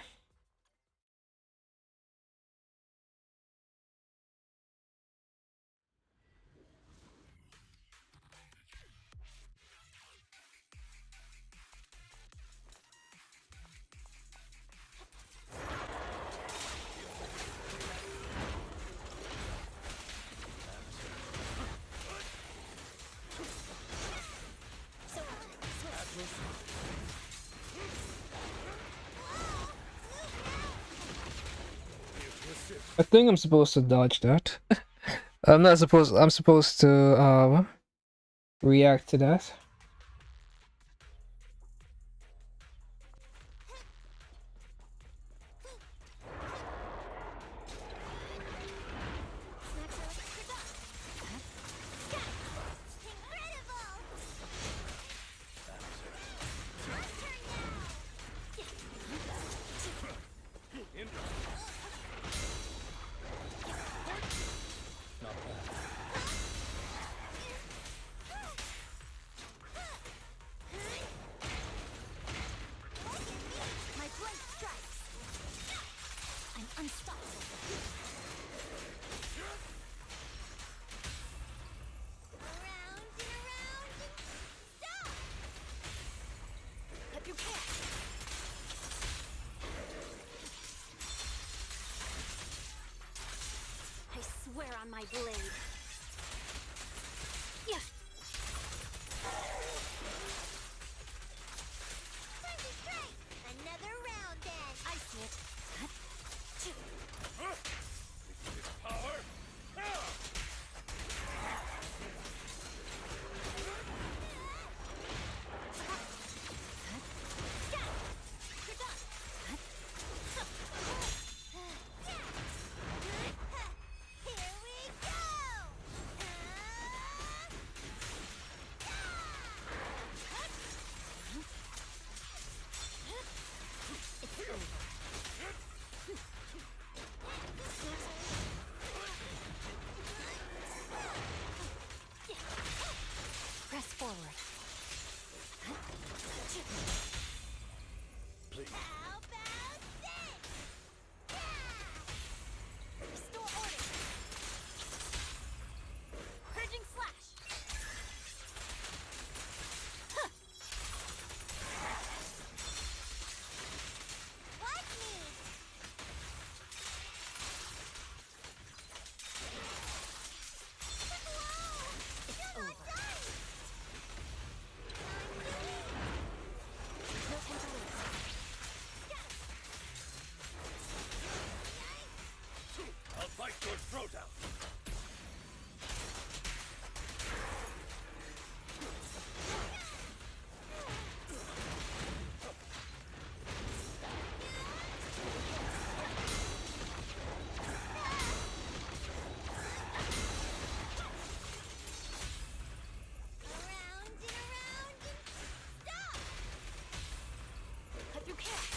I think I'm supposed to dodge that. I'm supposed to react to that. on my blade. Yeah. Time to strike! Another round then! I see it. Power! Here we go! Press forward. How about this? Restore order. Purging slash. What me? It's over. No time to lose. I'll bite your throat out! Around and stop! Cut through chaos.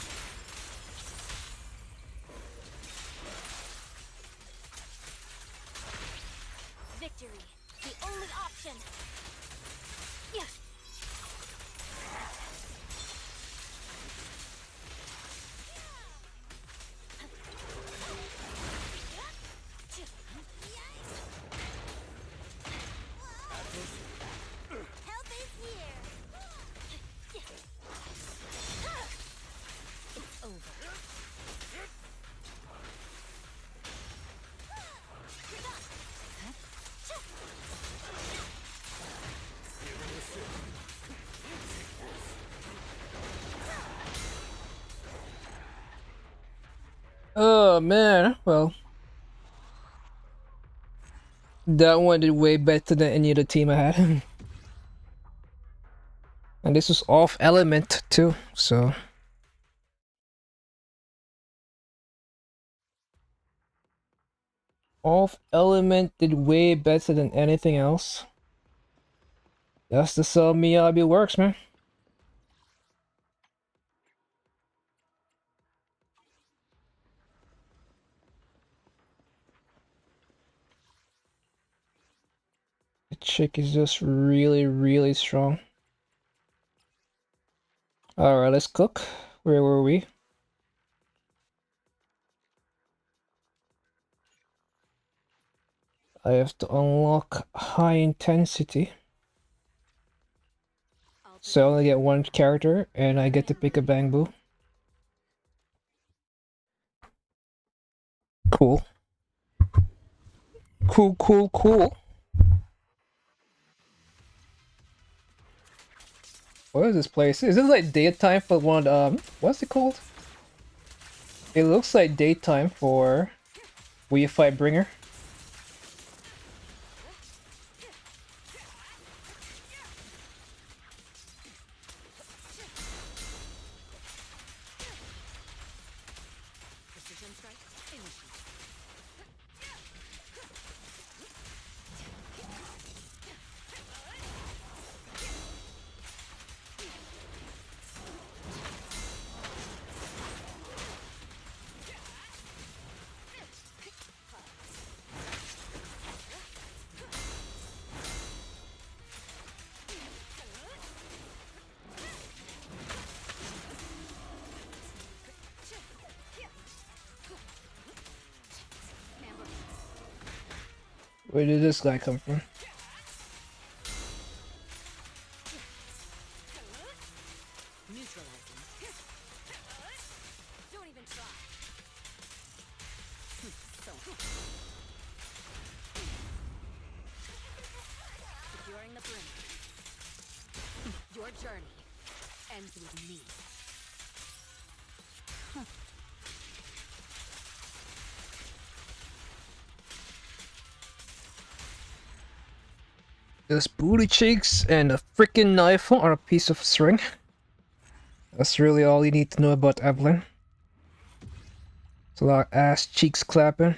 Victory, the only option. Yeah. Help is here! It's over. Oh man, well, that one did way better than any other team I had. And this was off element too, so. Off element did way better than anything else. That's the how Miyabi works, man. The chick is just really, really strong. Alright, let's cook. Where were we? I have to unlock high intensity. So I only get one character and I get to pick a bamboo. Cool. Cool, cool, cool. What is this place? Is this like daytime for one what's it called? It looks like daytime for Wi-Fi Bringer. Precision strike. Initiate. Where did this guy come from? Neutralizing. Don't even try. So. journey ends with me. There's booty cheeks and a freaking knife on a piece of string. That's really all you need to know about Evelyn. It's a lot of ass cheeks clapping.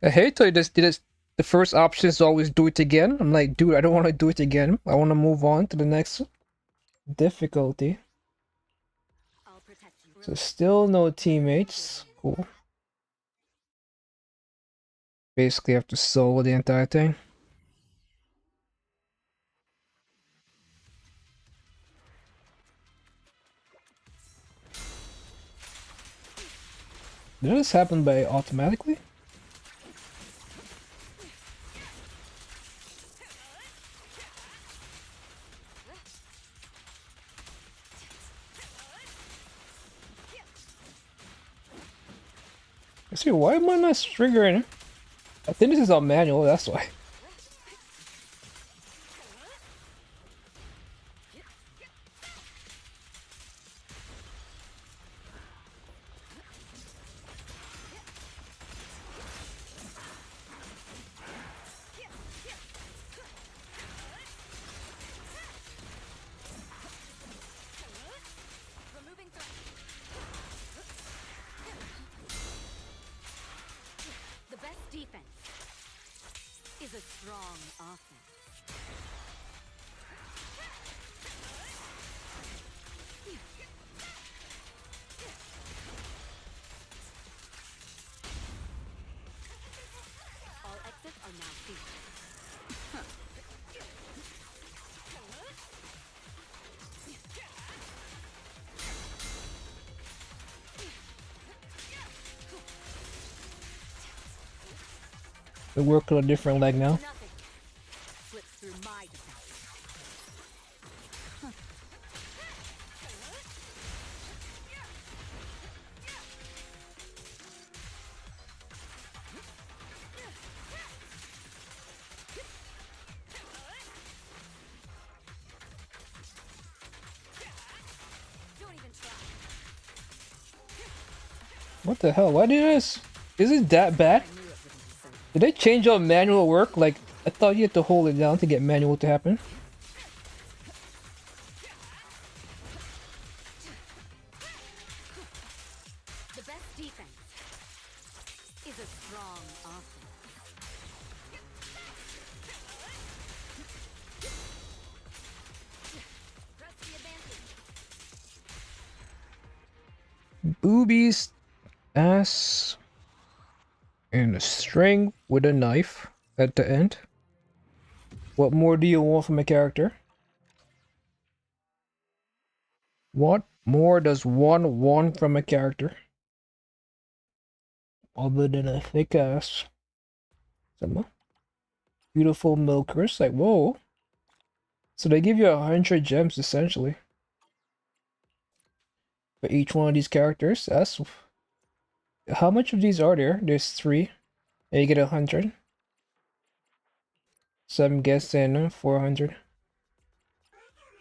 I hate how this the first option is always do it again. I'm like, dude, I don't want to do it again. I want to move on to the next difficulty. I'll protect you. So still no teammates. Cool. Basically have to solo the entire thing. Did this happen by automatically? See, why am I not triggering? I think this is on manual, that's why. The best defense is a strong offense. All exits are now sealed. We work on a different leg now. Nothing slips through my defense. Don't even try. What the hell? Why did this? Is it that bad? Did they change up manual work? Like, I thought you had to hold it down to get manual to happen. The best defense is a strong offense. Press the advantage. Boobies, ass, and a string with a knife at the end. What more do you want from a character? What more does one want from a character? Other than a thick ass. Some beautiful milkers, like whoa. So they give you 100 gems essentially. For each one of these characters. That's how much of these are there? There's 3. And you get 100. So I'm guessing 400.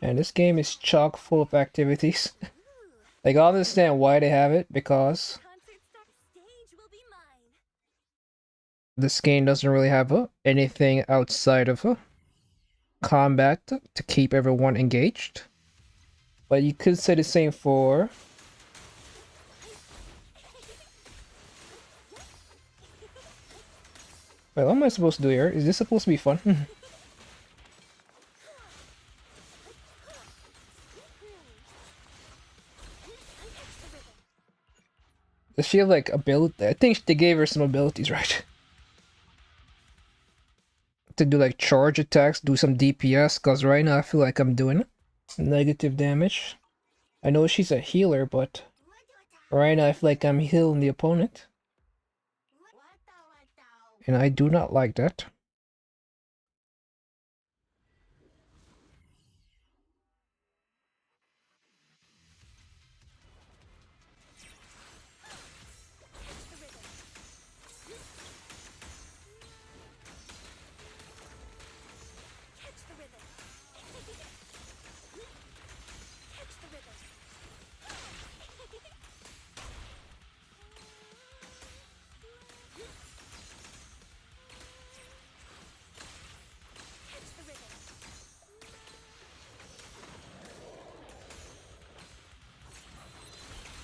And this game is chock full of activities. Like, I understand why they have it, because this game doesn't really have anything outside of combat to keep everyone engaged. But you could say the same for wait, what am I supposed to do here? Is this supposed to be fun? Does she have like ability? I think they gave her some abilities, right? To do like charge attacks, do some DPS, cause right now I feel like I'm doing negative damage. I know she's a healer, but right now I feel like I'm healing the opponent. And I do not like that.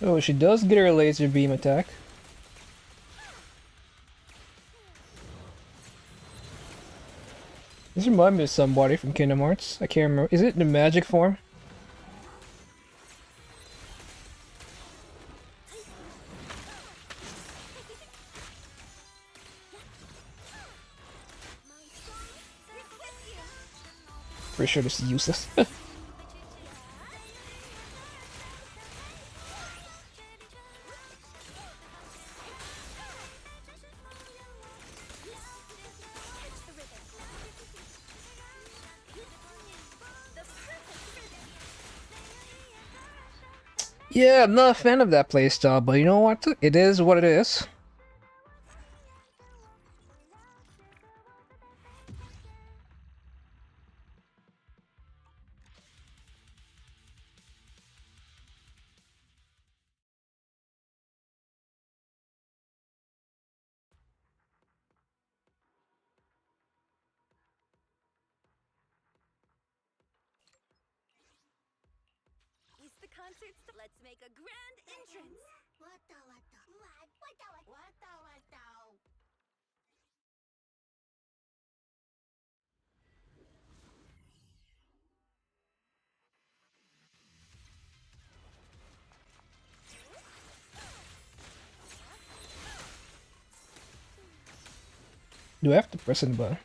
Oh, she does get her laser beam attack. This reminds me of somebody from Kingdom Hearts. I can't remember. Is it the magic form? Pretty sure this is useless. Yeah, I'm not a fan of that playstyle, but you know what? It is what it is. Is the concert Let's make a grand entrance. Wata wata. Wata wata. Wata wata. Do I have to press the button?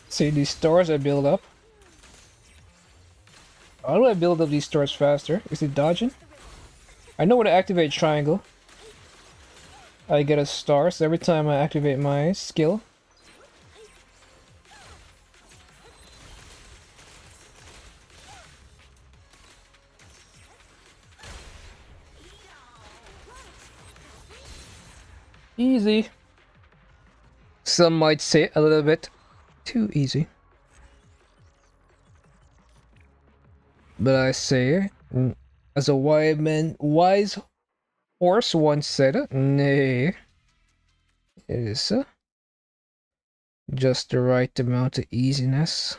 See these stars I build up. How do I build up these stars faster? Is it dodging? I know where to activate triangle. I get a star, so every time I activate my skill. Easy. Some might say a little bit too easy. But I say, as a wise horse once said, nay, it is just the right amount of easiness.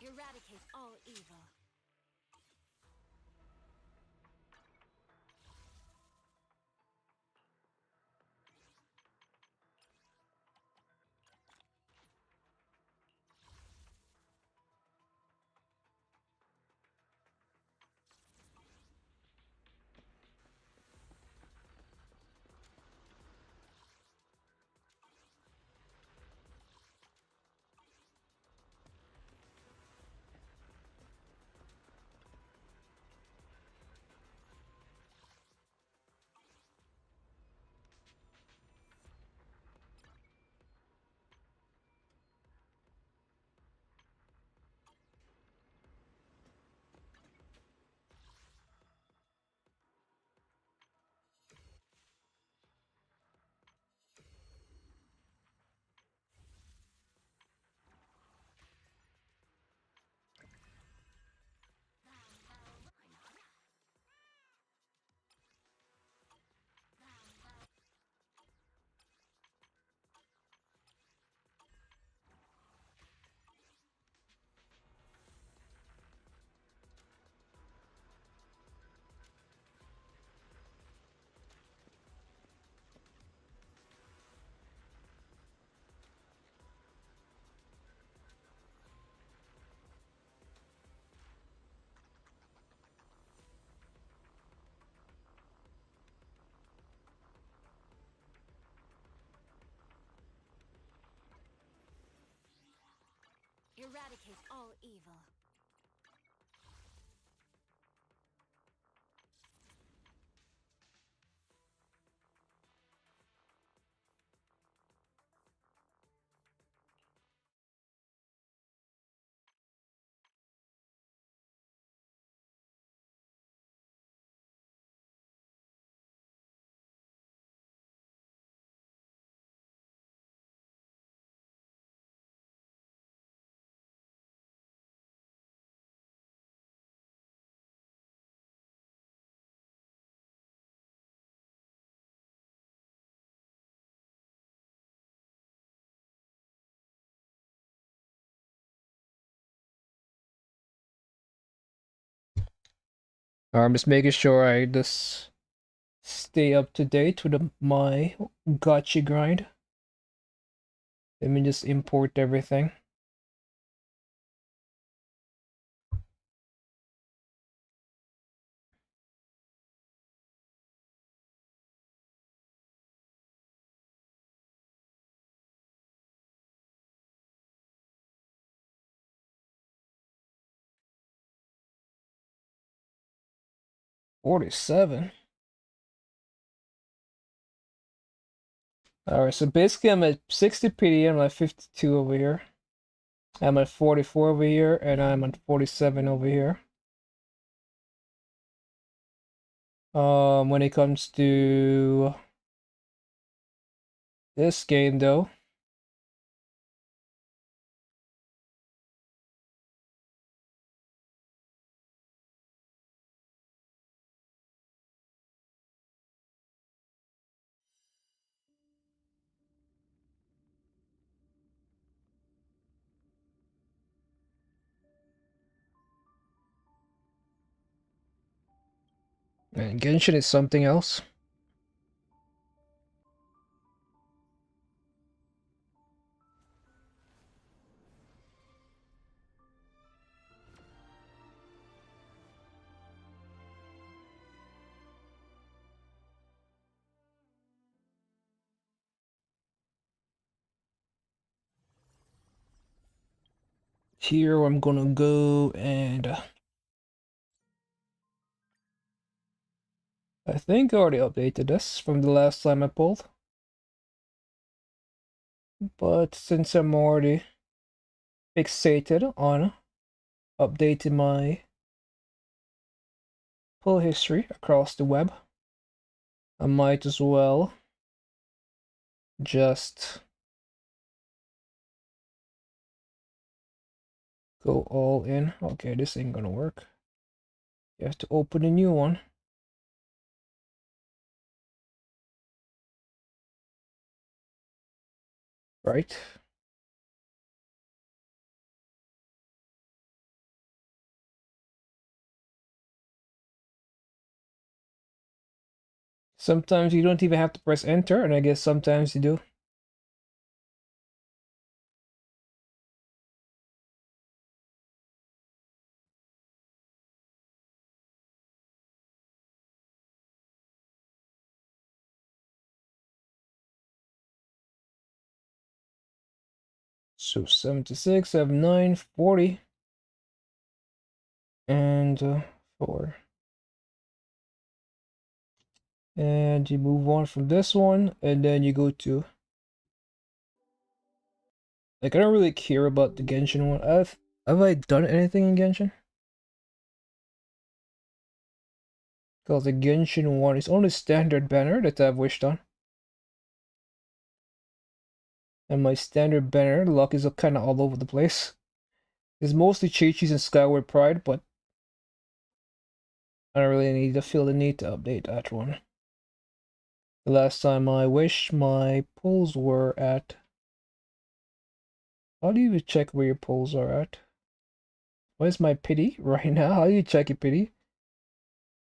Eradicate all evil. Eradicate all evil. I'm just making sure I just stay up to date with my gotcha grind. Let me just import everything. $47. Alright, so basically I'm at 60 PD, I'm at 52 over here. I'm at 44 over here, and I'm at 47 over here. When it comes to this game though, man, Genshin is something else. Here I'm gonna go and I think I already updated this from the last time I pulled. But since I'm already fixated on updating my pull history across the web, I might as well just go all in. Okay, this ain't gonna work. You have to open a new one. Right? Sometimes you don't even have to press enter, and I guess sometimes you do. So 76, 79, 40, and 4. And you move on from this one, and then you go to... Like, I don't really care about the Genshin one. Have I done anything in Genshin? Because the Genshin one is only standard banner that I've wished on. And my standard banner luck is kind of all over the place. It's mostly Chi-Chi's and Skyward Pride, but I don't really need to feel the need to update that one. The last time I wished, my pulls were at... How do you check where your pulls are at? What is my pity right now? How do you check your pity?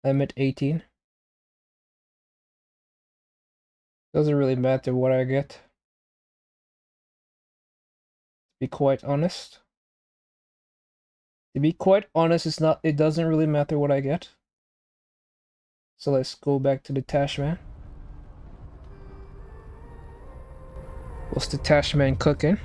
I'm at 18. Doesn't really matter what I get. To be quite honest. To be quite honest, it doesn't really matter what I get. So let's go back to the Tashman. What's the Tashman cooking?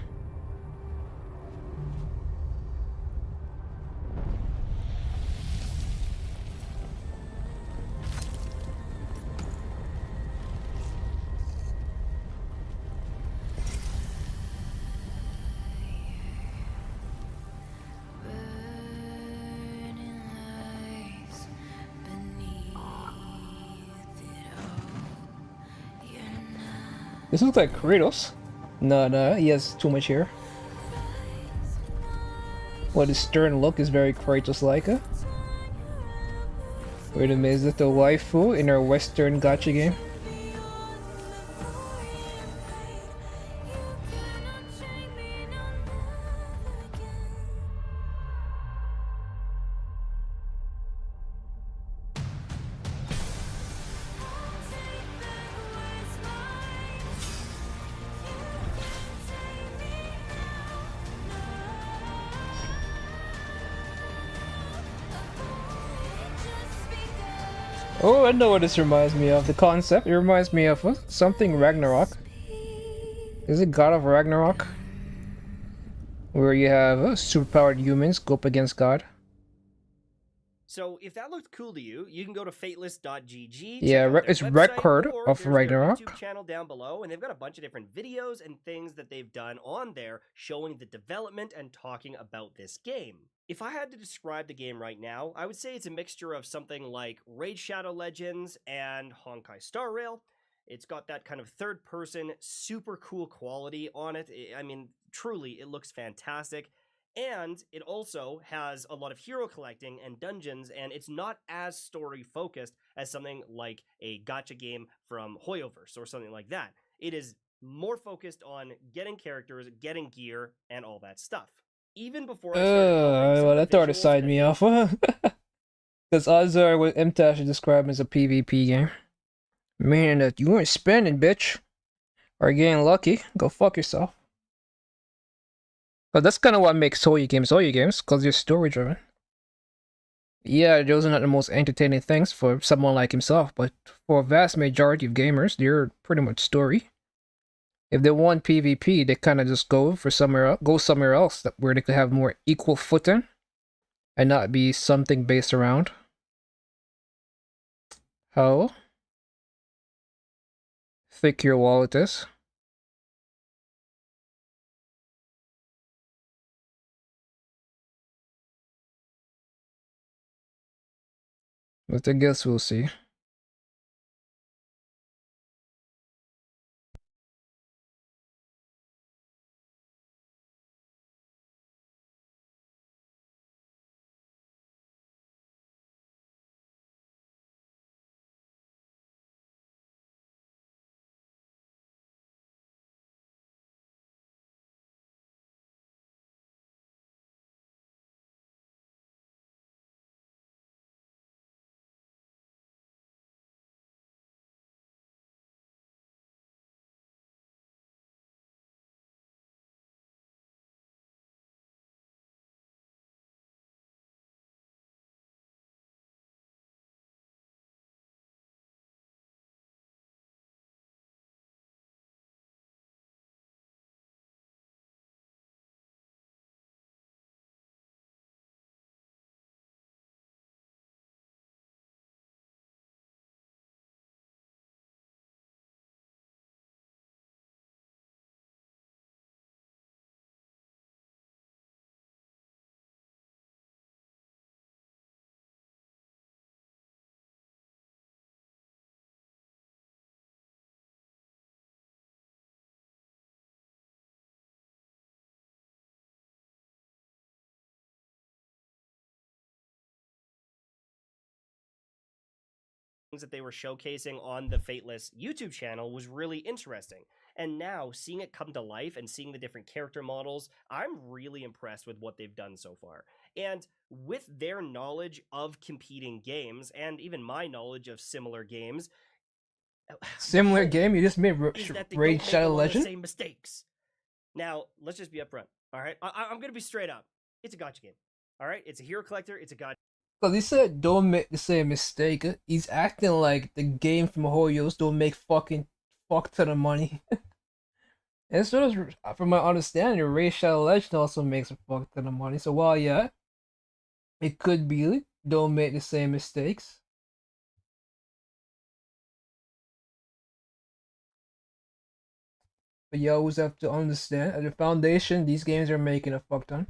This looks like Kratos. No, he has too much hair. Well, his stern look is very Kratos-like. Wait a minute, is it the waifu in our Western gacha game? Oh, I know what this reminds me of. The concept. It reminds me of something Ragnarok. Is it God of Ragnarok? Where you have superpowered humans go up against God. So if that looked cool to you, you can go to fateless.gg. Yeah, it's record of there's Ragnarok. their YouTube channel down below, and they've got a bunch of different videos and things that they've done on there showing the development and talking about this game. If I had to describe the game right now, I would say it's a mixture of something like Raid Shadow Legends and Honkai Star Rail. It's got that kind of third-person, super cool quality on it. I mean, truly, it looks fantastic. And it also has a lot of hero collecting and dungeons, and it's not as story focused as something like a gacha game from Hoyoverse or something like that. It is more focused on getting characters, getting gear, and all that stuff. Even before I started covering some well, of that the already visuals signed me off. Because odds are what MTash is describing as a PvP game. Meaning that you weren't spending, bitch. Or getting lucky. Go fuck yourself. But that's kind of what makes Soyu games, because they're story driven. Yeah, those are not the most entertaining things for someone like himself, but for a vast majority of gamers, they're pretty much story. If they want PvP, they kind of just go somewhere else where they could have more equal footing and not be something based around how thick your wallet is. But I guess we'll see. that they were showcasing on the Fateless YouTube channel was really interesting. And now seeing it come to life and seeing the different character models, I'm really impressed with what they've done so far. And with their knowledge of competing games and even my knowledge of similar games, Similar game, you just made is that they Raid don't make a Shadow lot of the Legend? same mistakes. Now, let's just be upfront. All right, I'm gonna be straight up. It's a gotcha game. All right, it's a hero collector. It's a gotcha. Because he said don't make the same mistake. He's acting like the game from Hoyos don't make fuck ton of money. And so does, from my understanding, Raid Shadow Legend also makes a fuck ton of money. So while yeah, it could be don't make the same mistakes. But you always have to understand at the foundation, these games are making a fuck ton.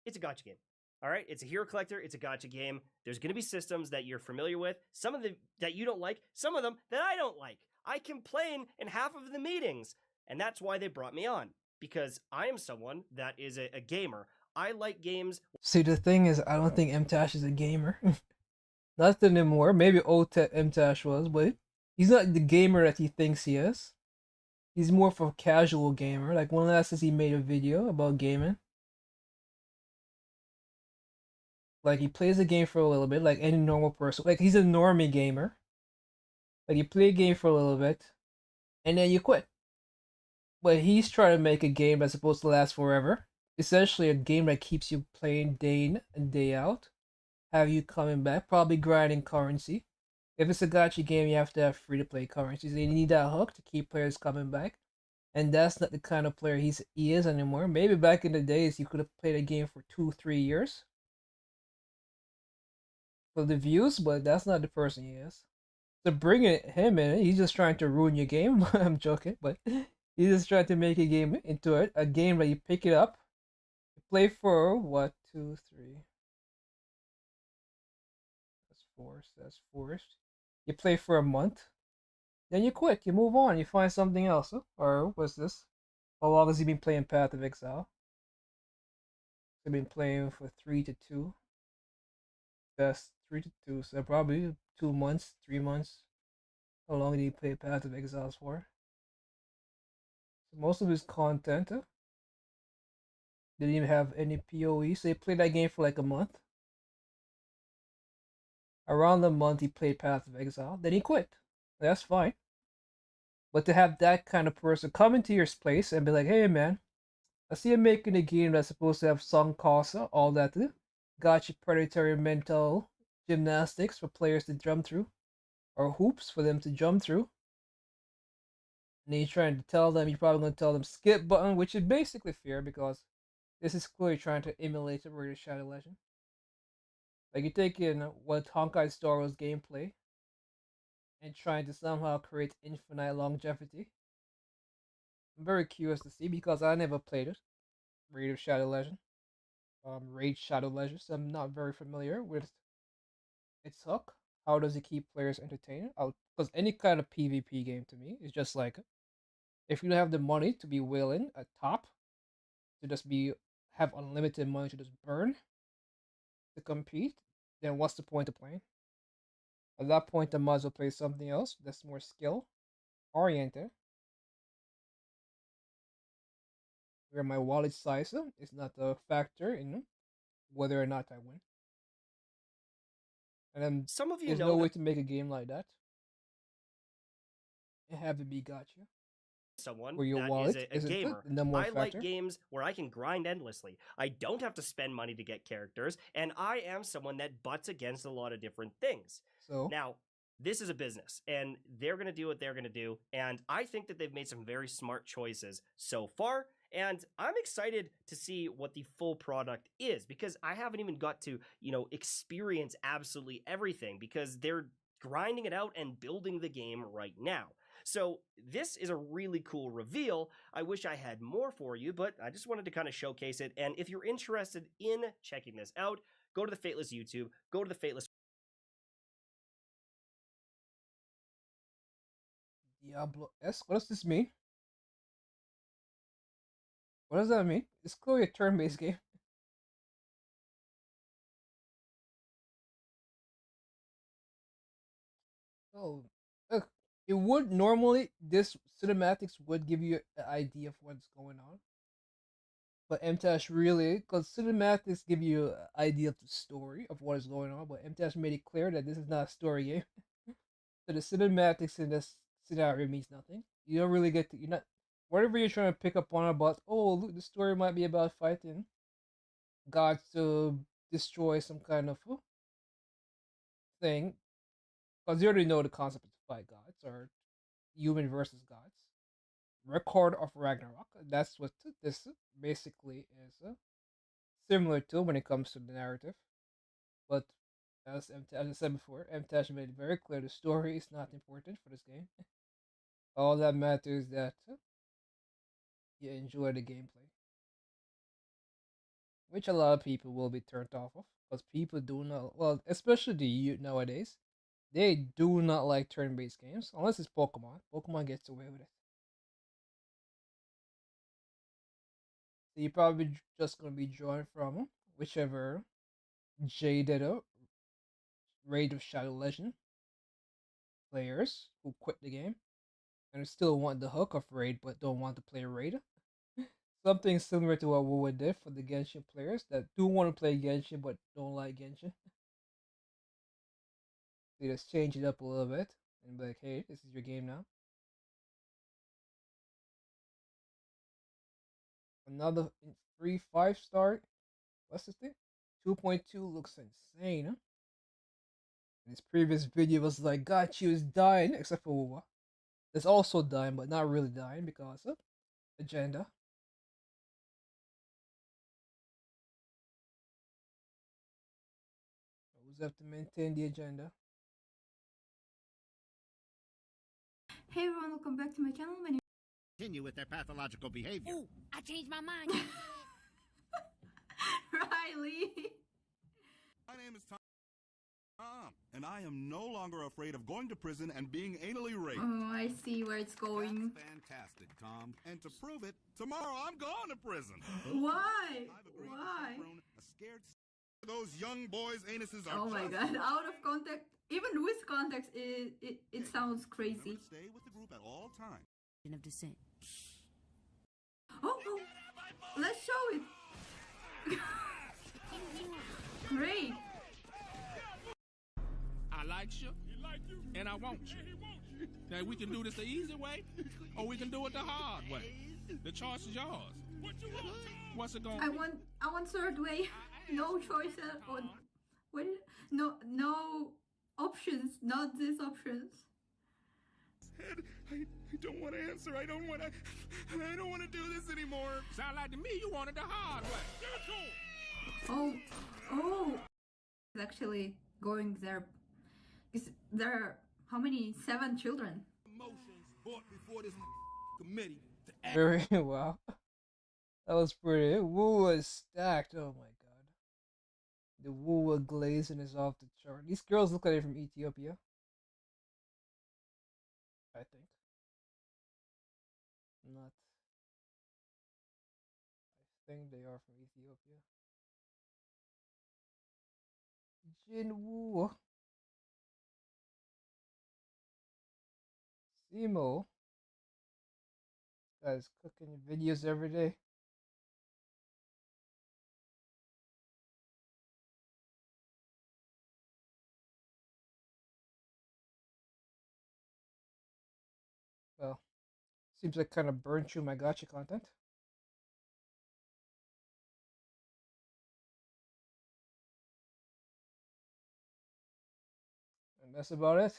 It's a gotcha game. All right, it's a hero collector. It's a gotcha game. There's going to be systems that you're familiar with, some of them that you don't like, some of them that I don't like. I complain in half of the meetings, and that's why they brought me on, because I am someone that is a gamer. I like games. See, the thing is, I don't think MTash is a gamer. Not anymore. Maybe old MTash was, but he's not the gamer that he thinks he is. He's more of a casual gamer. Like one last says he made a video about gaming. Like he plays a game for a little bit, like any normal person. Like he's a normie gamer. Like you play a game for a little bit, and then you quit. But he's trying to make a game that's supposed to last forever. Essentially, a game that keeps you playing day in and day out. Have you coming back, probably grinding currency. If it's a gacha game, you have to have free to play currency. So you need that hook to keep players coming back. And that's not the kind of player he is anymore. Maybe back in the days, he could have played a game for 2-3 years for the views, but that's not the person he is. So bringing him in, he's just trying to ruin your game. I'm joking, but he's just trying to make a game into it. A game that you pick it up, you play for what, 2, 3. That's forced. You play for a month, then you quit. You move on. You find something else. Or what's this? How long has he been playing Path of Exile? He's been playing for 3 to 2. That's 3 to 2. So probably 2 months, 3 months. How long did he play Path of Exiles for? So most of his content didn't even have any PoE. So he played that game for like a month. Around the month he played Path of Exile. Then he quit. That's fine. But to have that kind of person come into your place and be like, hey man, I see you making a game that's supposed to have some casa, all that got you predatory mental gymnastics for players to jump through, or hoops for them to jump through. And then you're trying to tell them, you're probably going to tell them skip button, which is basically fair because this is clearly trying to emulate the Raid Shadow Legend. Like you're taking what Honkai Star Wars gameplay and trying to somehow create infinite longevity. I'm very curious to see because I never played it. Raid Shadow Legend. Raid Shadow Legend, so I'm not very familiar with its hook. How does it keep players entertained? Because any kind of PvP game to me is just like if you don't have the money to be willing at top to just have unlimited money to just burn to compete, then what's the point of playing? At that point, I might as well play something else that's more skill oriented, where my wallet size is not a factor in whether or not I win. And then Some of you there's know no that way to make a game like that and have it be gotcha. someone Where your that wallet is a isn't gamer. the number one I factor. like games where I can grind endlessly. I don't have to spend money to get characters, and I am someone that butts against a lot of different things. So Now, this is a business, and they're going to do what they're going to do, and I think that they've made some very smart choices so far, and I'm excited to see what the full product is, because I haven't even got to, experience absolutely everything, because they're grinding it out and building the game right now. So this is a really cool reveal. I wish I had more for you, but I just wanted to kind of showcase it. And if you're interested in checking this out, go to the Fateless YouTube, go to the Fateless Diablo S. What does this mean? What does that mean? It's clearly a turn-based game. Oh, look, it would normally this cinematics would give you an idea of what's going on, but MTash really, because cinematics give you an idea of the story of what is going on, but MTash made it clear that this is not a story game. So the cinematics in this scenario means nothing. You don't really get to, you're not, whatever you're trying to pick up on about, oh, look, the story might be about fighting gods to destroy some kind of thing, because you already know the concept of fight gods or human versus gods. Record of Ragnarok. That's what this basically is similar to when it comes to the narrative. But as I said before, MTash made it very clear the story is not important for this game. All that matters is that you enjoy the gameplay, which a lot of people will be turned off of because people do not, well, especially the youth nowadays, they do not like turn-based games unless it's Pokemon. Pokemon gets away with it. So you're probably just gonna be drawing from whichever jaded Raid of Shadow Legend players who quit the game and still want the hook of Raid but don't want to play Raid. Something similar to what WoW did for the Genshin players that do want to play Genshin but don't like Genshin. They just change it up a little bit and be like, hey, this is your game now. Another 3 5-star. What's this thing? 2.2 looks insane, huh? In his previous video was like, God, she was dying, except for Wuwa. There's also dying, but not really dying because of agenda. Always have to maintain the agenda. Hey everyone, welcome back to my channel. My name Continue with their pathological behavior. Ooh, I changed my mind. Riley. My name is Tom, and I am no longer afraid of going to prison and being anally raped. Oh, I see where it's going. That's fantastic, Tom. And to prove it, tomorrow I'm going to prison. Why? I've agreed Why? to chaperone a scared those young boys' anuses are Oh my just god, out of context. Even with context, it sounds crazy. Remember to stay with the group at all times. Of descent. Oh, let's show it. Great. I like you, and I want you. Now we can do this the easy way, or we can do it the hard way. The choice is yours. What you want? What's it gonna be? I want third way. No choices. Or what? No options. Not these options. I don't want to answer. I don't want to do this anymore. Sound like to me you wanted the hard way. Oh. It's actually going there. Is there how many? 7 children. Emotions brought before this committee to act. Very wow. That was pretty. Woo was stacked. Oh my god. The Woo glazing is off the chart. These girls look like they're from Ethiopia. I think. Not. I think they are from Ethiopia. Jin Woo. Simo. Guys cooking videos every day. Well, seems like kind of burned through my gotcha content. And that's about it.